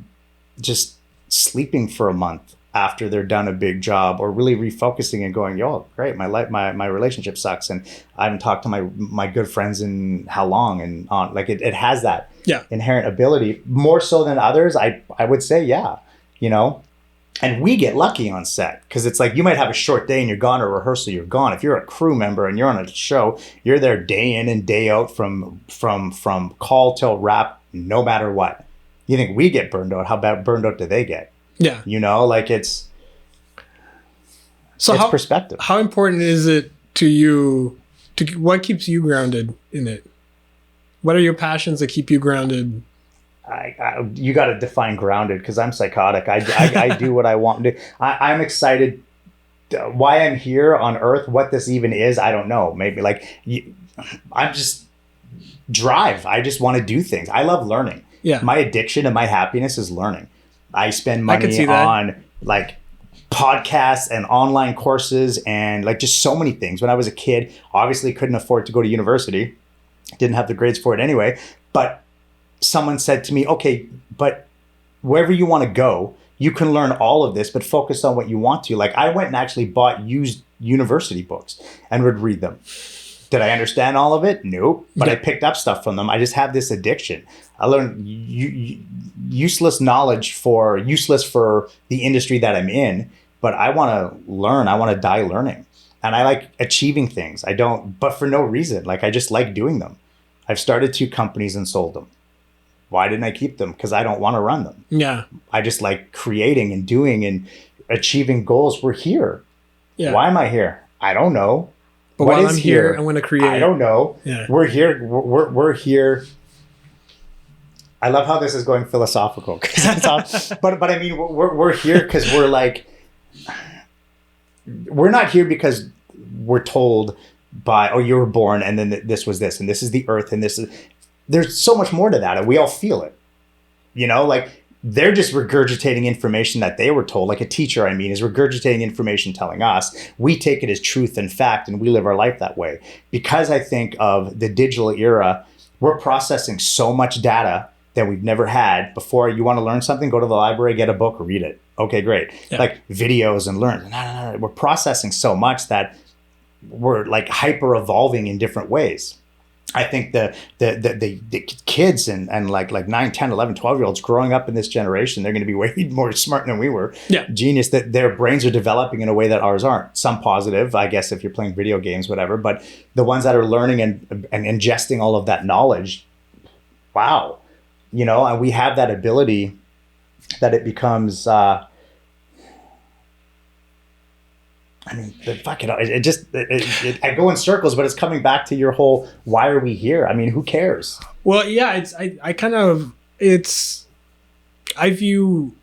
C: just sleeping for a month after they're done a big job, or really refocusing and going, yo, great, my life, my relationship sucks, and I haven't talked to my good friends in how long, and on. Like it has that inherent ability more so than others. I would say, yeah, you know, and we get lucky on set because it's like you might have a short day and you're gone, or rehearsal, you're gone. If you're a crew member and you're on a show, you're there day in and day out from call till wrap, no matter what. You think we get burned out? How burned out do they get?
A: Yeah.
C: You know, like it's perspective.
A: How important is it to you what keeps you grounded in it? What are your passions that keep you grounded?
C: You got to define grounded, because I'm psychotic. I do what I want to do. I'm excited. Why I'm here on Earth, what this even is, I don't know. Maybe I'm just drive. I just want to do things. I love learning.
A: Yeah.
C: My addiction and my happiness is learning. I spend money on like podcasts and online courses and like just so many things. When I was a kid, obviously couldn't afford to go to university. Didn't have the grades for it anyway. But someone said to me, okay, but wherever you want to go, you can learn all of this, but focus on what you want to. Like I went and actually bought used university books and would read them. Did I understand all of it? Nope. But I picked up stuff from them. I just have this addiction. I learned useless knowledge useless for the industry that I'm in, but I want to learn. I want to die learning. And I like achieving things. But for no reason. Like I just like doing them. I've started 2 companies and sold them. Why didn't I keep them? Because I don't want to run them.
A: Yeah.
C: I just like creating and doing and achieving goals. We're here.
A: Yeah.
C: Why am I here? I don't know.
A: But while I'm here, I'm going to create.
C: I don't know.
A: Yeah.
C: We're here. We're here. I love how this is going philosophical. But I mean, we're here because we're like, we're not here because we're told by, oh, you were born and then this was this and this is the earth and this is, there's so much more to that and we all feel it. You know, like they're just regurgitating information that they were told. Like a teacher, I mean, is regurgitating information telling us. We take it as truth and fact and we live our life that way. Because I think of the digital era, we're processing so much data that we've never had before. You want to learn something, go to the library, get a book, read it. Okay, great. Yeah. Like videos and learn. No. We're processing so much that we're like hyper evolving in different ways. I think the kids and like 9, 10, 11, 12-year-olds growing up in this generation, they're going to be way more smart than we were.
A: Yeah.
C: Genius, that their brains are developing in a way that ours aren't. Some positive, I guess, if you're playing video games, whatever. But the ones that are learning and ingesting all of that knowledge, wow. You know, and we have that ability that it becomes... I mean, fuck it. I go in circles, but it's coming back to your whole, why are we here? I mean, who cares?
A: Well, yeah, I view,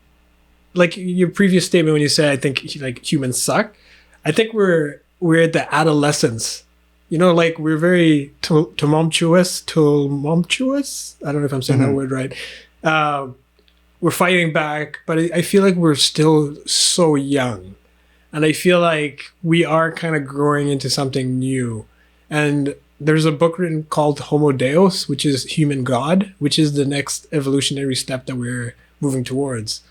A: like your previous statement when you said, I think like humans suck. I think we're at the adolescence, you know, like we're very tumultuous. I don't know if I'm saying that word right. We're fighting back, but I feel like we're still so young. And I feel like we are kind of growing into something new. And there's a book written called Homo Deus, which is human God, which is the next evolutionary step that we're moving towards.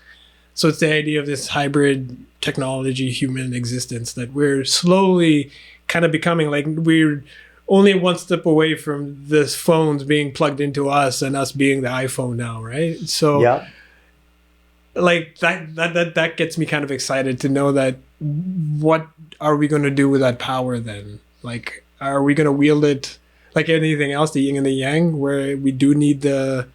A: So it's the idea of this hybrid technology, human existence that we're slowly kind of becoming. Like we're only one step away from this phones being plugged into us and us being the iPhone now, right? So like that gets me kind of excited to know that what are we going to do with that power then? Like, are we going to wield it like anything else, the yin and the yang, where we do need the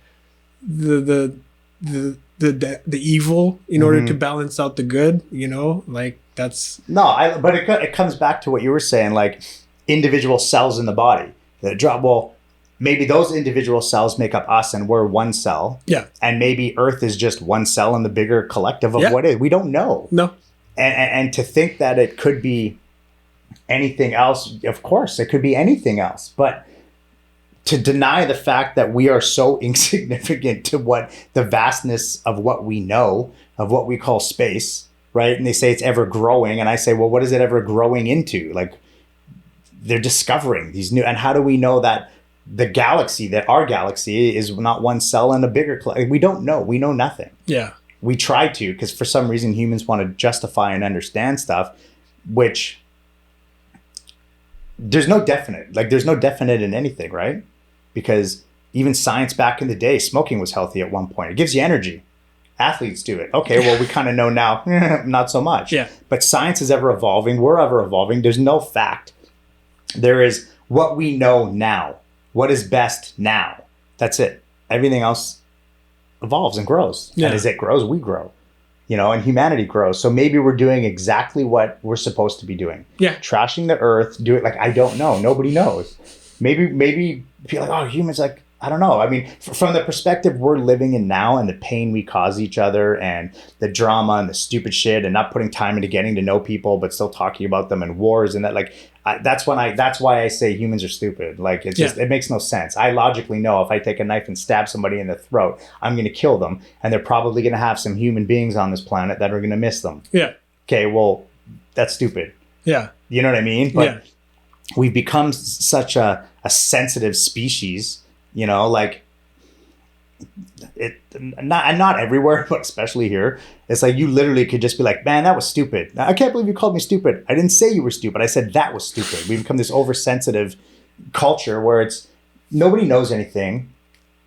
A: evil in order to balance out the good, you know? Like that's
C: but it comes back to what you were saying, like individual cells in the body that drop. Well, maybe those individual cells make up us and we're one cell.
A: Yeah.
C: And maybe Earth is just one cell in the bigger collective of what is. We don't know.
A: No.
C: And to think that it could be anything else, of course, it could be anything else. But to deny the fact that we are so insignificant to what the vastness of what we know, of what we call space, right? And they say it's ever growing. And I say, well, what is it ever growing into? Like, they're discovering these new, and how do we know that the galaxy, that our galaxy is not one cell in a bigger, we don't know. We know nothing.
A: Yeah.
C: We try to, because for some reason humans want to justify and understand stuff, which there's no definite in anything, right? Because even science back in the day, smoking was healthy at one point. It gives you energy. Athletes do it. Okay, well, we kind of know now, not so much.
A: Yeah.
C: But science is ever evolving. We're ever evolving. There's no fact. There is what we know now. What is best now? That's it. Everything else evolves and grows.
A: Yeah.
C: And as it grows, we grow. You know, and humanity grows. So maybe we're doing exactly what we're supposed to be doing.
A: Yeah.
C: Trashing the earth, do it like, I don't know. Nobody knows. Maybe feel like, oh, humans, like, I don't know. I mean, from the perspective we're living in now and the pain we cause each other and the drama and the stupid shit and not putting time into getting to know people, but still talking about them and wars and that, like, that's why I say humans are stupid. Like, it's just, it makes no sense. I logically know if I take a knife and stab somebody in the throat, I'm going to kill them. And they're probably going to have some human beings on this planet that are going to miss them.
A: Yeah.
C: Okay, well, that's stupid.
A: Yeah.
C: You know what I mean? But we've become such a sensitive species, you know, like not everywhere, but especially here. It's like you literally could just be like, man, that was stupid. I can't believe you called me stupid. I didn't say you were stupid. I said that was stupid. We've become this oversensitive culture where it's nobody knows anything.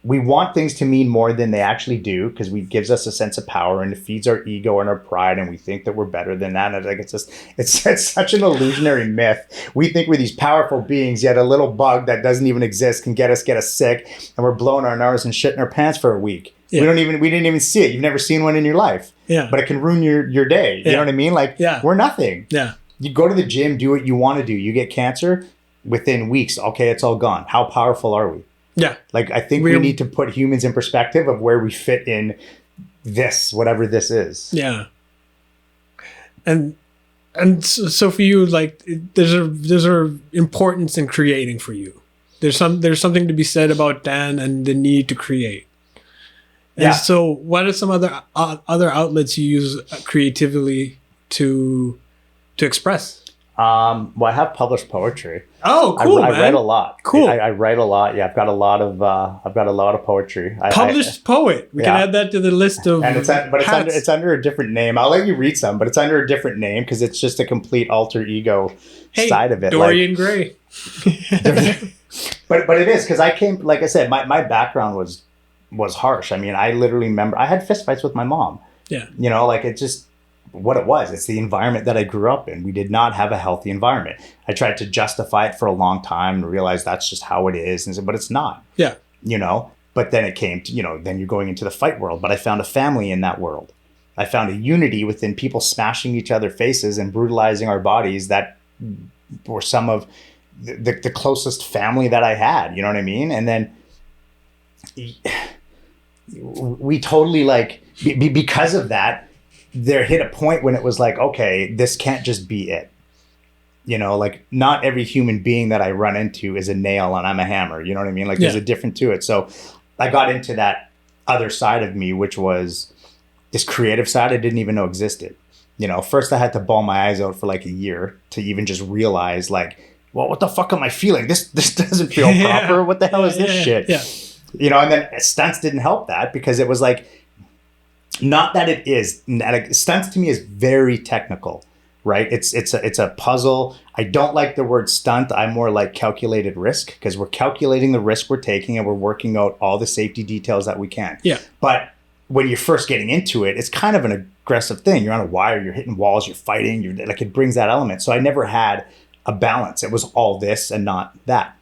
C: We want things to mean more than they actually do because it gives us a sense of power and it feeds our ego and our pride and we think that we're better than that. And it's such an illusionary myth. We think we're these powerful beings, yet a little bug that doesn't even exist can get us sick and we're blowing our nose and shitting our pants for a week. Yeah. We didn't even see it. You've never seen one in your life.
A: Yeah.
C: But it can ruin your day. You know what I mean? Like, we're nothing.
A: Yeah.
C: You go to the gym, do what you want to do. You get cancer within weeks. Okay, it's all gone. How powerful are we? Yeah. Like, I think we need to put humans in perspective of where we fit in this, whatever this is.
A: Yeah. And so for you, like, there's a importance in creating for you. There's something to be said about Dan and the need to create. And so what are some other outlets you use creatively to express?
C: Well, I have published poetry.
A: Oh, cool!
C: I read a lot.
A: Cool.
C: I write a lot. Yeah, I've got a lot of poetry.
A: Published poet. We can add that to the list of. And
C: it's under a different name. I'll let you read some, but it's under a different name because it's just a complete alter ego side of it.
A: Dorian Gray.
C: but it is because I came, like I said, my background was harsh. I mean, I literally remember I had fistfights with my mom. Yeah. You know, like it just. What it was. It's the environment that I grew up in. We did not have a healthy environment. I tried to justify it for a long time and realized that's just how it is. And but it's not. Yeah. You know, but then it came to, you know, then you're going into the fight world. But I found a family in that world. I found a unity within people smashing each other faces and brutalizing our bodies that were some of the closest family that I had. You know what I mean? And then we totally like, because of that, there hit a point when it was like, okay, this can't just be it. You know, like not every human being that I run into is a nail and I'm a hammer. You know what I mean? Like there's a different to it. So I got into that other side of me, which was this creative side I didn't even know existed. You know, first I had to bawl my eyes out for like a year to even just realize like, well, what the fuck am I feeling? This doesn't feel proper. What the hell is this shit? Yeah. You know, and then stunts didn't help that because it was like, not that it is. Stunts to me is very technical, right? It's a puzzle. I don't like the word stunt. I'm more like calculated risk because we're calculating the risk we're taking and we're working out all the safety details that we can. Yeah. But when you're first getting into it, it's kind of an aggressive thing. You're on a wire, you're hitting walls, you're fighting, you're like, it brings that element. So I never had a balance. It was all this and not that,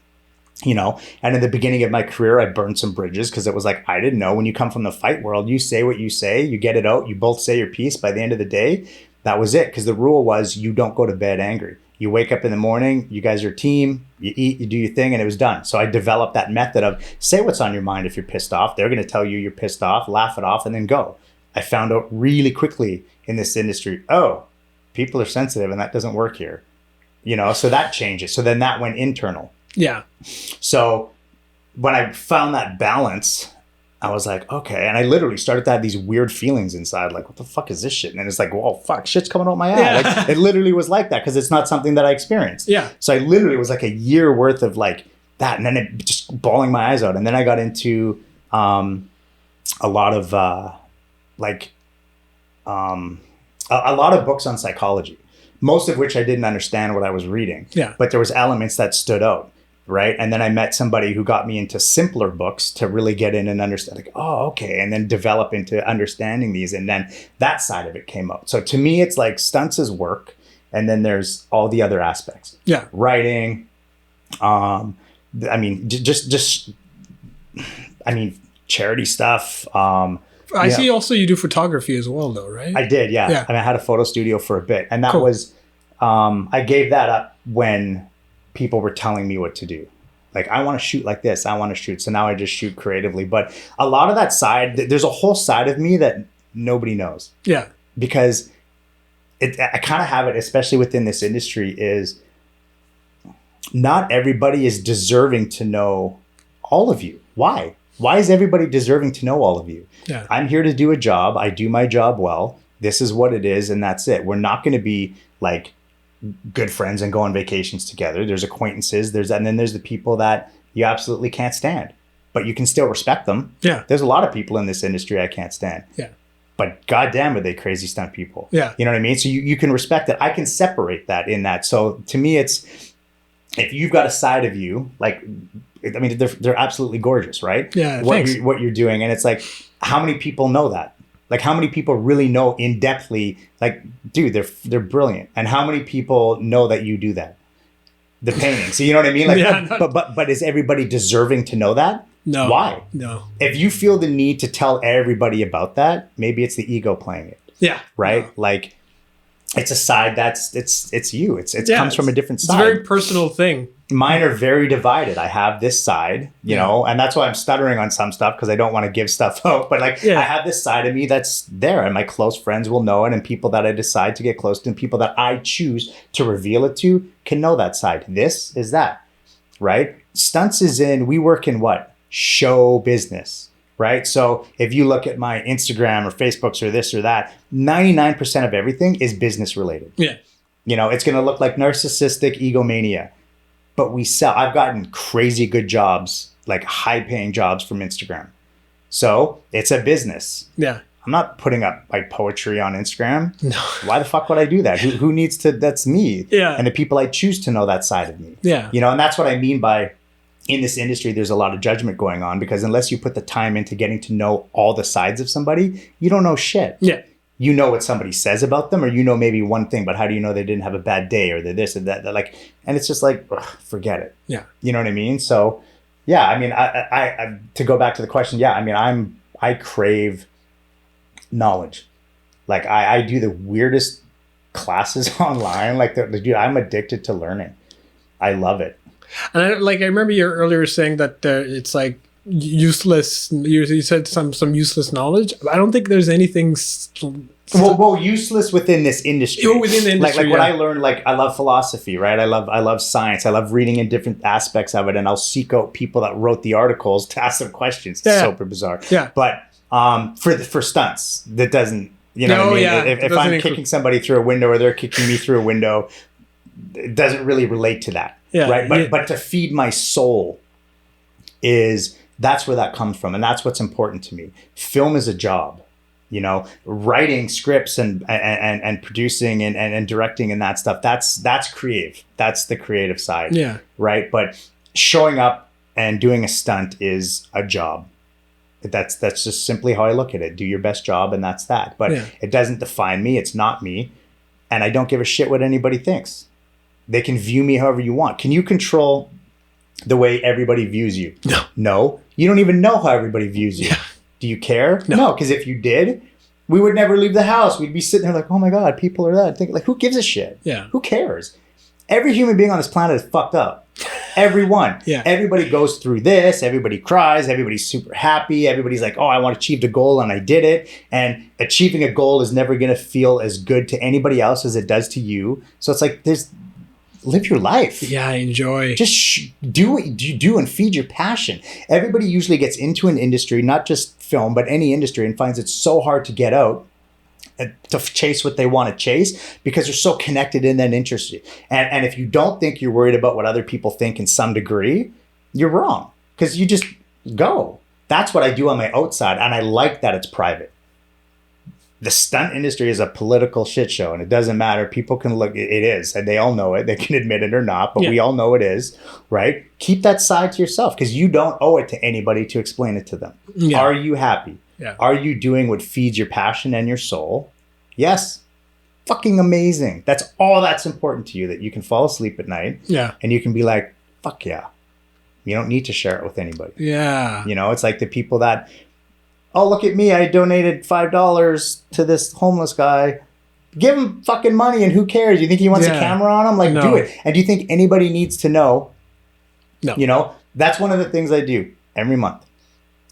C: you know? And in the beginning of my career, I burned some bridges because it was like, I didn't know. When you come from the fight world, you say what you say, you get it out, you both say your piece. By the end of the day, that was it. Because the rule was you don't go to bed angry. You wake up in the morning, you guys are a team, you eat, you do your thing, and it was done. So I developed that method of say what's on your mind if you're pissed off. They're going to tell you you're pissed off, laugh it off, and then go. I found out really quickly in this industry, oh, people are sensitive and that doesn't work here. You know, so that changes. So then that went internal.
A: Yeah.
C: So when I found that balance, I was like, okay. And I literally started to have these weird feelings inside, like, what the fuck is this shit? And it's like, whoa, fuck, shit's coming out my ass.
A: Yeah.
C: Like, it literally was like that because it's not something that I experienced.
A: Yeah.
C: So I literally was like a year worth of like that. And then it just bawling my eyes out. And then I got into a lot of a lot of books on psychology, most of which I didn't understand what I was reading.
A: Yeah.
C: But there was elements that stood out. Right. And then I met somebody who got me into simpler books to really get in and understand, like, oh, okay. And then develop into understanding these. And then that side of it came up. So to me, it's like stunts is work. And then there's all the other aspects.
A: Yeah.
C: Writing. I mean, charity stuff.
A: I see also you do photography as well, though, right?
C: I did. Yeah.
A: Yeah.
C: And I had a photo studio for a bit. And that
A: Cool.
C: was, I gave that up when people were telling me what to do. Like, I want to shoot like this. I want to shoot. So now I just shoot creatively. But a lot of that side, there's a whole side of me that nobody knows.
A: Yeah.
C: Because I kind of have it, especially within this industry, is not everybody is deserving to know all of you. Why? Why is everybody deserving to know all of you?
A: Yeah.
C: I'm here to do a job. I do my job well. This is what it is. And that's it. We're not going to be like good friends and go on vacations together. There's acquaintances. And then there's the people that you absolutely can't stand, but you can still respect them.
A: Yeah.
C: There's a lot of people in this industry I can't stand.
A: Yeah.
C: But goddamn, are they crazy stunt people?
A: Yeah.
C: You know what I mean? So you can respect it. I can separate that in that. So to me, it's, if you've got a side of you, like, I mean, they're absolutely gorgeous, right?
A: Yeah.
C: What you're doing. And it's like, how many people know that? Like, how many people really know in depthly, like, dude, they're brilliant. And how many people know that you do that? The painting. So you know what I mean? Like,
A: Yeah,
C: but is everybody deserving to know that?
A: No.
C: Why?
A: No.
C: If you feel the need to tell everybody about that, maybe it's the ego playing it.
A: Yeah.
C: Right?
A: No.
C: Like, it's a side that's it's you. It comes from a different side.
A: It's a very personal thing.
C: Mine are very divided. I have this side, you know, and that's why I'm stuttering on some stuff because I don't want to give stuff out. But like, I have this side of me that's there, and my close friends will know it, and people that I decide to get close to, and people that I choose to reveal it to can know that side. This is that, right? Stunts is we work in what? Show business, right? So if you look at my Instagram or Facebooks or this or that, 99% of everything is business related.
A: Yeah.
C: You know, it's going to look like narcissistic egomania. But we sell. I've gotten crazy good jobs, like high paying jobs from Instagram. So it's a business.
A: Yeah.
C: I'm not putting up my poetry on Instagram.
A: No.
C: Why the fuck would I do that? Who needs to? That's me.
A: Yeah.
C: And the people I choose to know that side of me.
A: Yeah.
C: You know, and that's what I mean by in this industry, there's a lot of judgment going on because unless you put the time into getting to know all the sides of somebody, you don't know shit.
A: Yeah.
C: You know what somebody says about them, or you know maybe one thing, but how do you know they didn't have a bad day or they're this or that? They're like, and it's just like, ugh, forget it.
A: Yeah.
C: You know what I mean? So, yeah, I mean, I to go back to the question, yeah, I mean, I crave knowledge. Like I do the weirdest classes online. Like dude, I'm addicted to learning. I love it.
A: And I remember you earlier saying that it's like useless. You said some useless knowledge. I don't think there's anything.
C: Well, useless within this industry.
A: Within the industry,
C: like what I learned, like I love philosophy, right? I love science. I love reading in different aspects of it, and I'll seek out people that wrote the articles to ask them questions. It's super bizarre.
A: Yeah.
C: But for stunts, that doesn't, you know what I mean?
A: Yeah,
C: if I'm kicking somebody through a window or they're kicking me through a window, it doesn't really relate to that.
A: Yeah.
C: Right. But to feed my soul that's where that comes from, and that's what's important to me. Film is a job. You know, writing scripts and producing and directing and that stuff, that's creative. That's the creative side.
A: Yeah.
C: Right. But showing up and doing a stunt is a job. That's just simply how I look at it. Do your best job, and that's that. But it doesn't define me. It's not me. And I don't give a shit what anybody thinks. They can view me however you want. Can you control the way everybody views you?
A: No.
C: No. You don't even know how everybody views you. Yeah. Do you care? No, because if you did, we would never leave the house. We'd be sitting there like, oh my God, people are that. Think, like, who gives a shit?
A: Yeah.
C: Who cares? Every human being on this planet is fucked up. Everyone.
A: Yeah.
C: Everybody goes through this. Everybody cries. Everybody's super happy. Everybody's like, oh, I want to achieve a goal and I did it. And achieving a goal is never going to feel as good to anybody else as it does to you. So it's like, live your life.
A: Yeah, enjoy.
C: Just do what you do and feed your passion. Everybody usually gets into an industry, not just film, but any industry, and finds it so hard to get out to chase what they want to chase because they're so connected in that industry. And if you don't think you're worried about what other people think in some degree, you're wrong, because you just go. That's what I do on my outside, and I like that it's private. The stunt industry is a political shit show, and it doesn't matter. People can look, it is, and they all know it. They can admit it or not, but we all know it is, right? Keep that side to yourself, because you don't owe it to anybody to explain it to them. Yeah. Are you happy? Yeah. Are you doing what feeds your passion and your soul? Yes. Fucking amazing. That's all that's important to you, that you can fall asleep at night. Yeah. And you can be like, fuck yeah. You don't need to share it with anybody. Yeah. You know, it's like the people that, oh, look at me, I donated $5 to this homeless guy. Give him fucking money, and who cares? You think he wants a camera on him? Like, do it. And do you think anybody needs to know? No. You know, that's one of the things I do every month.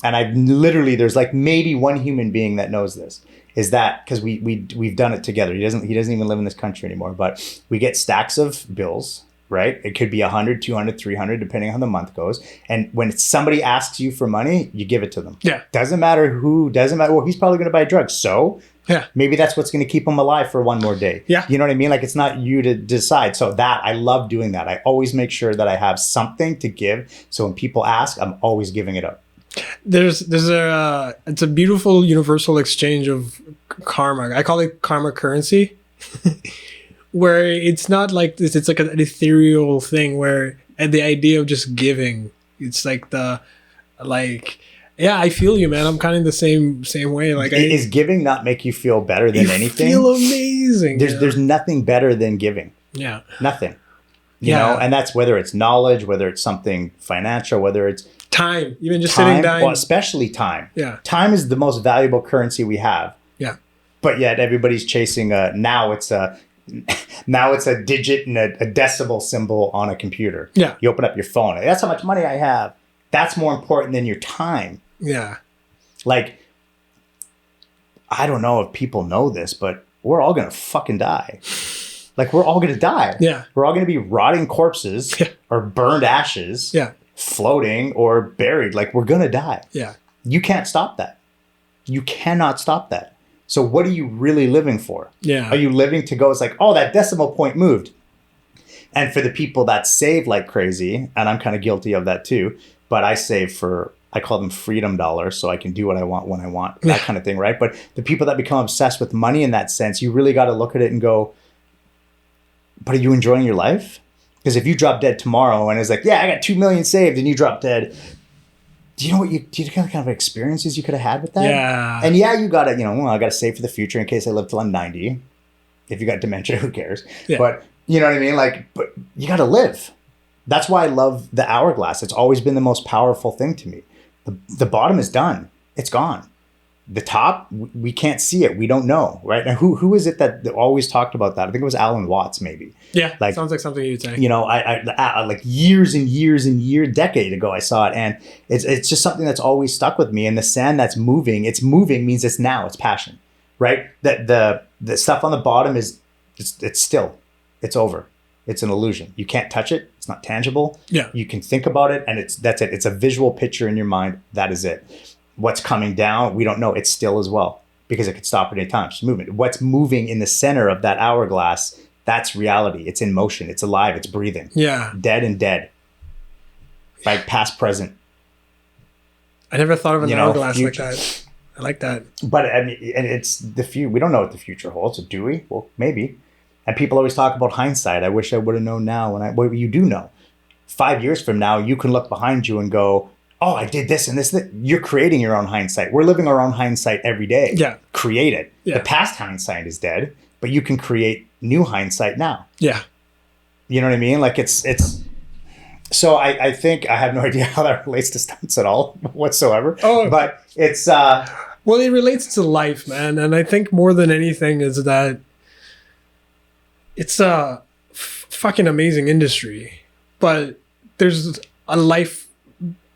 C: And I've literally, there's like maybe one human being that knows this, is that because we've done it together. He doesn't even live in this country anymore, but we get stacks of bills, right? It could be 100, 200, 300, depending on how the month goes. And when somebody asks you for money, you give it to them. Yeah. Doesn't matter who, doesn't matter. Well, he's probably going to buy drugs. So yeah, maybe that's what's going to keep him alive for one more day. Yeah. You know what I mean? Like, it's not you to decide. So that, I love doing that. I always make sure that I have something to give. So when people ask, I'm always giving it up.
A: It's a beautiful universal exchange of karma. I call it karma currency. Where it's not like this, it's like an ethereal thing where, and the idea of just giving, it's like yeah, I feel you, man. I'm kind of the same way. Like,
C: is giving not make you feel better than anything?
A: Feel amazing.
C: There's nothing better than giving. Yeah. Nothing. You know, and that's whether it's knowledge, whether it's something financial, whether it's
A: time, even just sitting down.
C: Well, especially time. Yeah. Time is the most valuable currency we have. Yeah. But yet everybody's chasing now it's a digit and a decimal symbol on a computer. Yeah. You open up your phone. That's how much money I have. That's more important than your time. Yeah. Like, I don't know if people know this, but we're all going to fucking die. Like, we're all going to die. Yeah. We're all going to be rotting corpses or burned ashes. Yeah. Floating or buried. Like, we're going to die. Yeah. You can't stop that. You cannot stop that. So what are you really living for? Yeah. Are you living to go, it's like, oh, that decimal point moved. And for the people that save like crazy, and I'm kind of guilty of that too, but I save for, I call them freedom dollars, so I can do what I want when I want, that kind of thing, right? But the people that become obsessed with money in that sense, you really got to look at it and go, but are you enjoying your life? Because if you drop dead tomorrow and it's like, yeah, I got 2 million saved, and you drop dead, do you know kind of experiences you could have had with that? Yeah. And yeah, you got to, I got to save for the future in case I live till I'm 90. If you got dementia, who cares? Yeah. But you know what I mean? Like, but you got to live. That's why I love the hourglass. It's always been the most powerful thing to me. The bottom is done. It's gone. The top, we can't see it. We don't know, right? And who is it that always talked about that? I think it was Alan Watts, maybe. Yeah, like, sounds like something you'd say. I like years and years and decade ago, I saw it, and it's just something that's always stuck with me. And the sand that's moving, it's moving means it's now, it's passion, right? That the stuff on the bottom is it's still, it's over. It's an illusion. You can't touch it. It's not tangible. Yeah, you can think about it, and that's it. It's a visual picture in your mind. That is it. What's coming down, we don't know. It's still as well, because it could stop at any time. It's movement. What's moving in the center of that hourglass, that's reality. It's in motion. It's alive. It's breathing. Yeah. Dead and dead. Like past, present.
A: I never thought of an hourglass like that. I like that.
C: But I mean, and it's we don't know what the future holds. Do we? Well, maybe. And people always talk about hindsight. I wish I would have known now. Well, you do know. 5 years from now, you can look behind you and go, oh, I did this and this. You're creating your own hindsight. We're living our own hindsight every day.
A: Yeah.
C: Create it.
A: Yeah.
C: The past hindsight is dead, but you can create new hindsight now.
A: Yeah.
C: You know what I mean? Like it's, so I think I have no idea how that relates to stunts at all whatsoever.
A: Oh,
C: but it's,
A: well, it relates to life, man. And I think more than anything is that it's a fucking amazing industry, but there's a life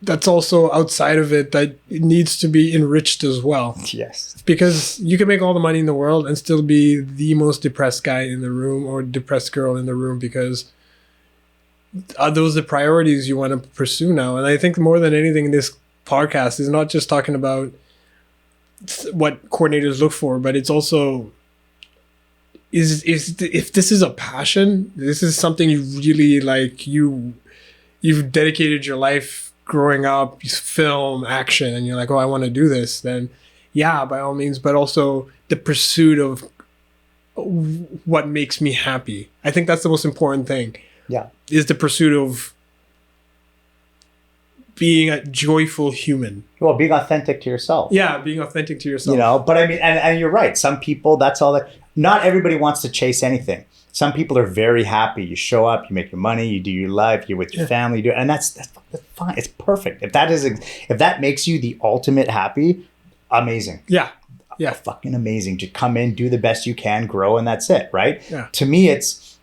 A: that's also outside of it that it needs to be enriched as well.
C: yes.
A: Because you can make all the money in the world and still be the most depressed guy in the room or depressed girl in the room, because are those the priorities you want to pursue now? And I think more than anything, this podcast is not just talking about what coordinators look for, but it's also if this is a passion, this is something you really like, you've dedicated your life growing up, film, action, and you're like, oh, I want to do this, then yeah, by all means, but also the pursuit of what makes me happy. I think that's the most important thing.
C: Yeah.
A: Is the pursuit of being a joyful human.
C: Well, being authentic to yourself.
A: Yeah, being authentic to yourself.
C: You know, but I mean, and you're right. Some people, that's all that, not everybody wants to chase anything. Some people are very happy. You show up, you make your money, you do your life, you're with your family, you do, and that's fine. It's perfect. If that makes you the ultimate happy, amazing.
A: Yeah. Yeah.
C: Fucking amazing. Just come in, do the best you can, grow, and that's it, right?
A: Yeah.
C: To me, it's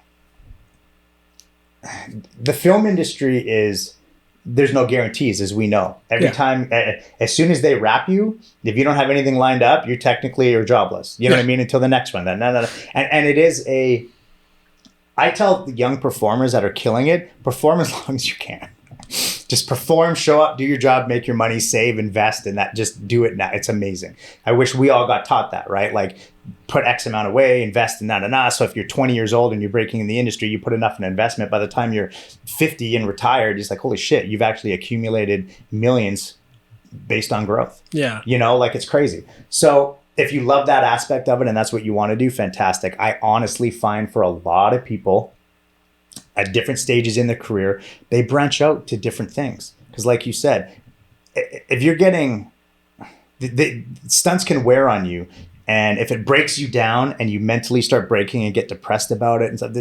C: the film industry is, there's no guarantees, as we know. Every time, as soon as they wrap you, if you don't have anything lined up, you're jobless. You know what I mean? Until the next one. And it is I tell the young performers that are killing it, perform as long as you can. Just perform, show up, do your job, make your money, save, invest, and that, just do it now. It's amazing. I wish we all got taught that, right? Like, put X amount away, invest in that. So if you're 20 years old and you're breaking in the industry, you put enough in investment. By the time you're 50 and retired, it's like, holy shit, you've actually accumulated millions based on growth.
A: Yeah.
C: You know, like, it's crazy. So if you love that aspect of it and that's what you want to do, fantastic. I honestly find for a lot of people at different stages in their career, they branch out to different things. Because like you said, if you're getting, the stunts can wear on you. And if it breaks you down and you mentally start breaking and get depressed about it and stuff,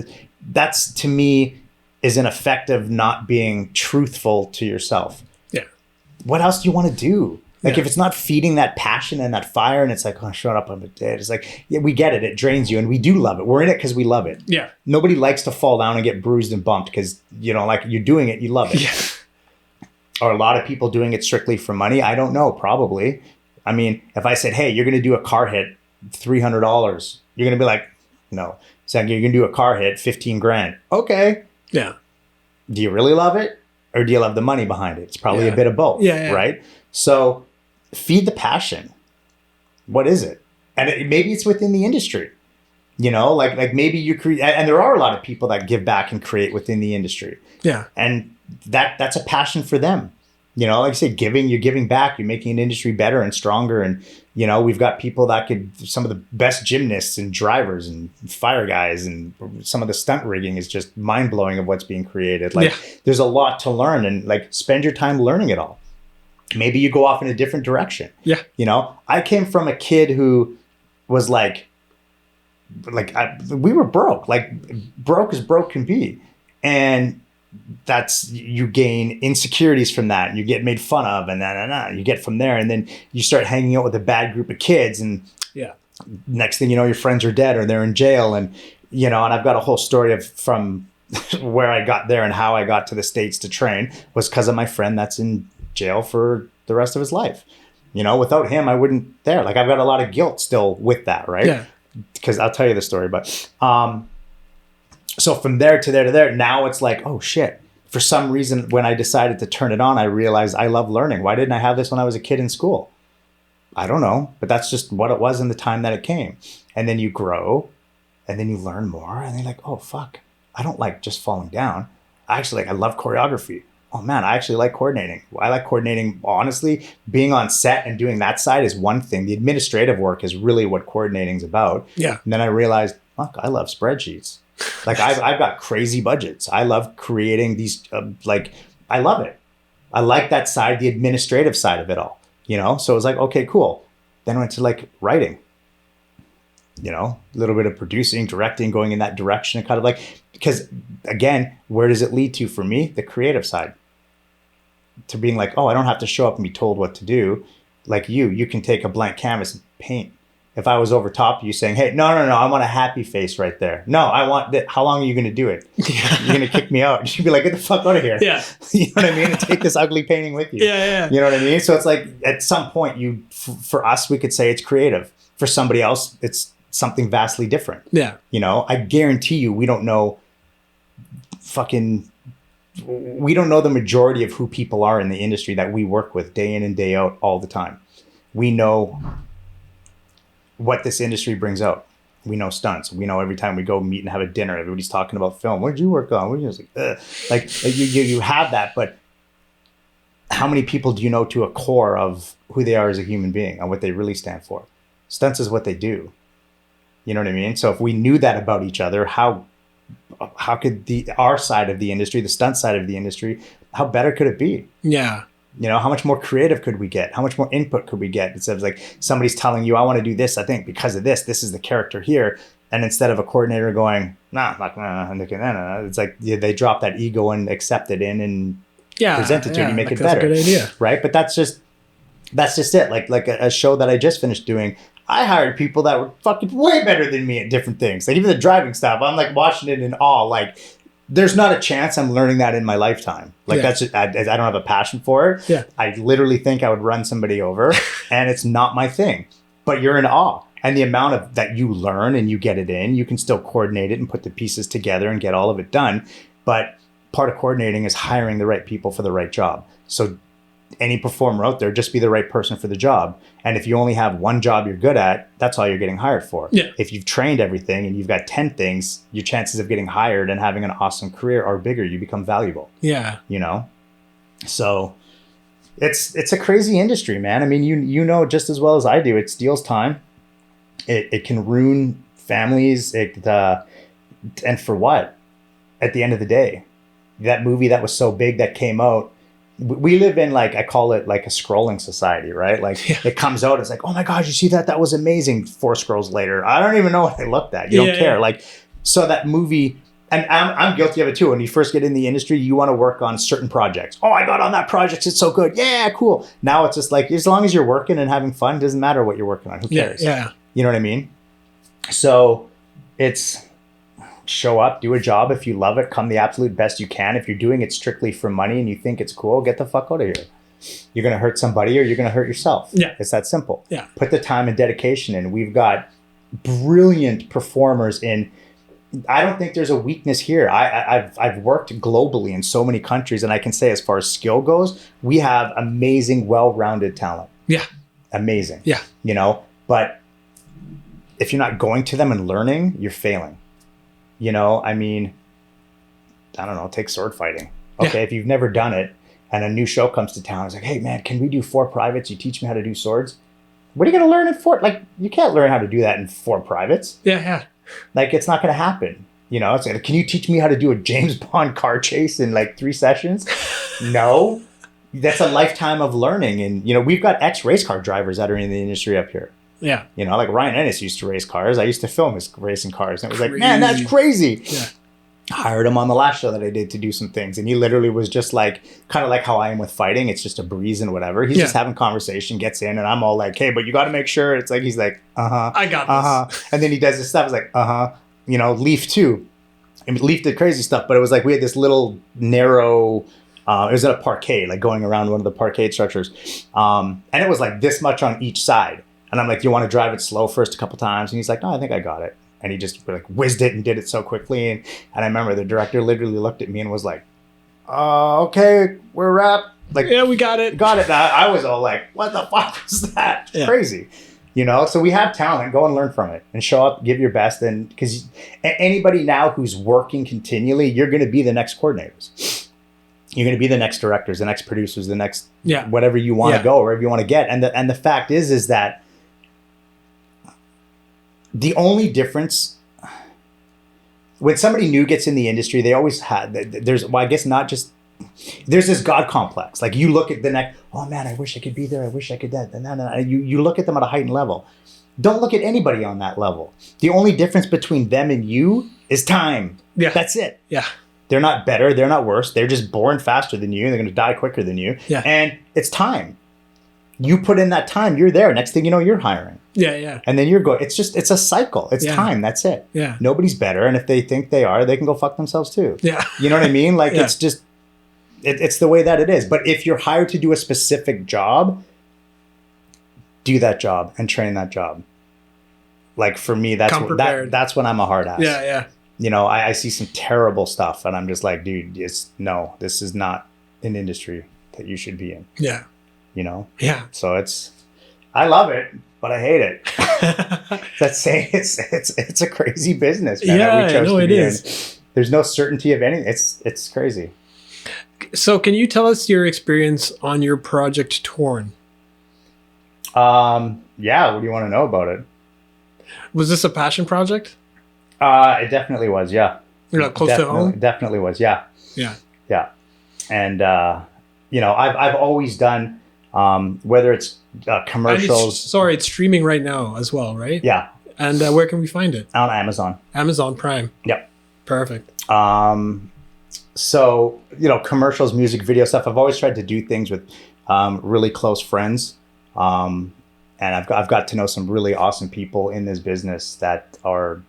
C: that's, to me, is an effect of not being truthful to yourself.
A: Yeah.
C: What else do you want to do? Like,
A: Yeah.
C: if it's not feeding that passion and that fire, and it's like, oh, shut up, I'm dead. It's like, yeah, we get it. It drains you, and we do love it. We're in it because we love it.
A: Yeah.
C: Nobody likes to fall down and get bruised and bumped because, you know, like, you're doing it, you love it.
A: Yeah.
C: Are a lot of people doing it strictly for money? I don't know, probably. I mean, if I said, hey, you're going to do a car hit, $300, you're going to be like, no. So you're going to do a car hit, 15 grand. Okay.
A: Yeah.
C: Do you really love it? Or do you love the money behind it? It's probably a bit of both,
A: Yeah.
C: right? So feed the passion. What is it? And maybe it's within the industry, you know, like maybe you create, and there are a lot of people that give back and create within the industry.
A: Yeah.
C: And that's a passion for them. You know, like I said, you're giving back, you're making an industry better and stronger. And, you know, we've got people that some of the best gymnasts and drivers and fire guys, and some of the stunt rigging is just mind blowing of what's being created. Like, there's a lot to learn, and like, spend your time learning it all. Maybe you go off in a different direction. Yeah. You know, I came from a kid who was we were broke, like, broke as broke can be. And you gain insecurities from that. You get made fun of, and you get from there. And then you start hanging out with a bad group of kids. And next thing you know, your friends are dead or they're in jail. And, you know, and I've got a whole story from where I got there and how I got to the States to train was because of my friend that's in jail for the rest of his life. You know, without him, I wouldn't there. Like, I've got a lot of guilt still with that, right? Yeah. Because I'll tell you the story. But so from there to there to there, now it's like, oh shit. For some reason, when I decided to turn it on, I realized I love learning. Why didn't I have this when I was a kid in school? I don't know, but that's just what it was in the time that it came. And then you grow, and then you learn more, and you're like, oh fuck, I don't like just falling down. I love choreography. Oh man, I actually like coordinating. I like coordinating. Honestly, being on set and doing that side is one thing. The administrative work is really what coordinating is about. Yeah. And then I realized, fuck, I love spreadsheets. Like, I've got crazy budgets. I love creating these, I love it. I like that side, the administrative side of it all, you know? So it was like, okay, cool. Then I went to like writing, you know, a little bit of producing, directing, going in that direction, kind of like, because again, where does it lead to for me? The creative side. To being like, oh, I don't have to show up and be told what to do. Like you can take a blank canvas and paint. If I was over top of you saying, hey, no, I want a happy face right there. No, I want that. How long are you going to do it? You're going to kick me out. You'd be like, get the fuck out of here.
A: Yeah.
C: You know what I mean? And take this ugly painting with you.
A: Yeah.
C: You know what I mean? So it's like at some point for us, we could say it's creative. For somebody else, it's something vastly different.
A: Yeah.
C: You know, I guarantee you, we don't know the majority of who people are in the industry that we work with day in and day out all the time. We know what this industry brings out. We know stunts. We know every time we go meet and have a dinner, everybody's talking about film. What did you work on? We're just like, ugh. Like you have that, but how many people do you know to a core of who they are as a human being and what they really stand for? Stunts is what they do. You know what I mean? So if we knew that about each other, how could our side of the industry, the stunt side of the industry, how better could it be?
A: Yeah.
C: You know, how much more creative could we get? How much more input could we get? Instead of like somebody's telling you, I want to do this, I think because of this is the character here. And instead of a coordinator going, it's like they drop that ego and accept it in and present it to you and make it better.
A: That's a good idea.
C: Right. But that's just it. Like a show that I just finished doing, I hired people that were fucking way better than me at different things. Like even the driving stuff, I'm like watching it in awe. Like there's not a chance I'm learning that in my lifetime. Like that's just, I don't have a passion for it.
A: Yeah.
C: I literally think I would run somebody over and it's not my thing, but you're in awe. And the amount of that you learn and you get it in, you can still coordinate it and put the pieces together and get all of it done. But part of coordinating is hiring the right people for the right job. So any performer out there, just be the right person for the job. And if you only have one job you're good at, that's all you're getting hired for.
A: Yeah.
C: If you've trained everything and you've got 10 things, your chances of getting hired and having an awesome career are bigger. You become valuable.
A: Yeah.
C: You know? So it's a crazy industry, man. I mean, you know just as well as I do, it steals time. It can ruin families. And for what? At the end of the day, that movie that was so big that came out, we live in like, I call it like a scrolling society, right? Like it comes out, it's like, oh my God, you see that? That was amazing. 4 scrolls later. I don't even know what I looked at. You don't care. Yeah. Like, so that movie, and I'm guilty of it too. When you first get in the industry, you want to work on certain projects. Oh, I got on that project. It's so good. Yeah, cool. Now it's just like, as long as you're working and having fun, it doesn't matter what you're working on. Who cares?
A: Yeah.
C: You know what I mean? So it's show up, do a job. If you love it, come the absolute best you can. If you're doing it strictly for money and you think it's cool, get the fuck out of here. You're going to hurt somebody or you're going to hurt yourself.
A: Yeah.
C: It's that simple.
A: Yeah.
C: Put the time and dedication in. We've got brilliant performers in. I don't think there's a weakness here. I've worked globally in so many countries, and I can say as far as skill goes, we have amazing, well-rounded talent.
A: Yeah.
C: Amazing.
A: Yeah.
C: You know, but if you're not going to them and learning, you're failing. You know, I mean, I don't know, take sword fighting. Okay, if you've never done it and a new show comes to town, it's like, hey man, can we do 4 privates? You teach me how to do swords? What are you going to learn in 4? Like, you can't learn how to do that in 4 privates.
A: Yeah.
C: Like, it's not going to happen. You know, it's like, can you teach me how to do a James Bond car chase in like 3 sessions? No. That's a lifetime of learning. And, you know, we've got ex-race car drivers that are in the industry up here.
A: Yeah.
C: You know, like Ryan Ennis used to race cars. I used to film his racing cars. And it was like, man, that's crazy.
A: Yeah.
C: Hired him on the last show that I did to do some things. And he literally was just like, kind of like how I am with fighting. It's just a breeze and whatever. He's just having conversation, gets in, and I'm all like, hey, but you got to make sure. It's like, he's like,
A: I got this.
C: And then he does this stuff. It's like, you know, Leaf too. I mean, Leaf did crazy stuff, but it was like, we had this little narrow, it was at a parkade, like going around one of the parkade structures. And it was like this much on each side. And I'm like, you want to drive it slow first a couple times? And he's like, no, I think I got it. And he just like whizzed it and did it so quickly. And I remember the director literally looked at me and was like, okay, we're wrapped. Like,
A: yeah, we got it.
C: Got it. I was all like, what the fuck was that?
A: Yeah.
C: Crazy. You know, so we have talent. Go and learn from it and show up, give your best. And because anybody now who's working continually, you're going to be the next coordinators. You're going to be the next directors, the next producers, the next whatever you want to go, wherever you want to get. And the fact is that the only difference when somebody new gets in the industry, they always had, I guess not just there's this God complex. Like you look at the next, oh man, I wish I could be there. I wish I could that. And you look at them at a heightened level. Don't look at anybody on that level. The only difference between them and you is time.
A: Yeah.
C: That's it.
A: Yeah.
C: They're not better. They're not worse. They're just born faster than you. And they're going to die quicker than you.
A: Yeah.
C: And it's time. You put in that time, you're there. Next thing you know, you're hiring.
A: Yeah, yeah.
C: And then you're going, it's a cycle. It's
A: Yeah.
C: time. That's it.
A: Yeah.
C: Nobody's better. And if they think they are, they can go fuck themselves too.
A: Yeah.
C: You know what I mean? Like
A: Yeah.
C: it's just, it's the way that it is. But if you're hired to do a specific job, do that job and train that job. Like for me, that's that's when I'm a hard ass.
A: Yeah, yeah.
C: You know, I see some terrible stuff and I'm just like, dude, this is not an industry that you should be in.
A: Yeah.
C: You know?
A: Yeah.
C: So I love it, but I hate it. That's saying it's a crazy business, man.
A: Yeah, no, it is.
C: There's no certainty of anything. It's crazy.
A: So can you tell us your experience on your project Torn?
C: Yeah, what do you want to know about it?
A: Was this a passion project?
C: It definitely was, yeah.
A: You're not close to home?
C: Definitely was, yeah.
A: Yeah.
C: Yeah. And you know, I've always done whether it's commercials.
A: It's streaming right now as well, right?
C: Yeah.
A: And where can we find it?
C: On Amazon.
A: Amazon Prime.
C: Yep.
A: Perfect.
C: So, you know, commercials, music video stuff. I've always tried to do things with really close friends. And I've got to know some really awesome people in this business that are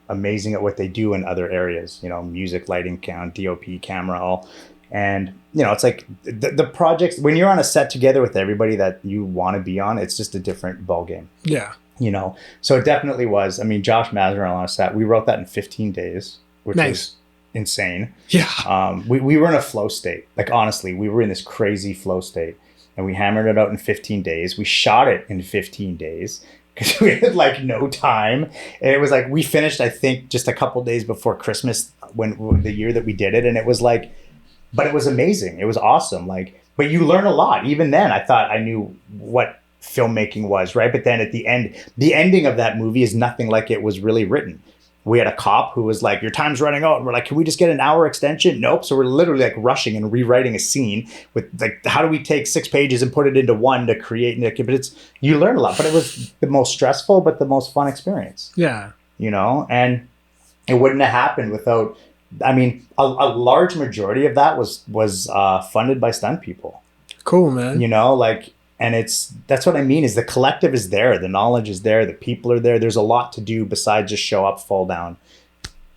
C: amazing at what they do in other areas, you know, music, lighting, DOP, camera, all. And, you know, it's like the projects, when you're on a set together with everybody that you want to be on, it's just a different ballgame.
A: Yeah.
C: You know, so it definitely was. I mean, Josh Mazurel on a set, we wrote that in 15 days, which was insane.
A: Yeah.
C: We were in a flow state. Like, honestly, we were in this crazy flow state. And we hammered it out in 15 days. We shot it in 15 days because we had like no time. And it was like, we finished, I think, just a couple days before Christmas when the year that we did it. And it was like, but it was amazing. It was awesome. Like, but you learn a lot. Even then, I thought I knew what filmmaking was, right? But then at the end, the ending of that movie is nothing like it was really written. We had a cop who was like, your time's running out. And we're like, can we just get an hour extension? Nope. So we're literally like rushing and rewriting a scene with like, how do we take 6 pages and put it into one to create? But you learn a lot, but it was the most stressful, but the most fun experience.
A: Yeah.
C: You know, and it wouldn't have happened without, I mean, a large majority of that was funded by stunt people.
A: Cool, man.
C: You know, like, and that's what I mean is the collective is there. The knowledge is there. The people are there. There's a lot to do besides just show up, fall down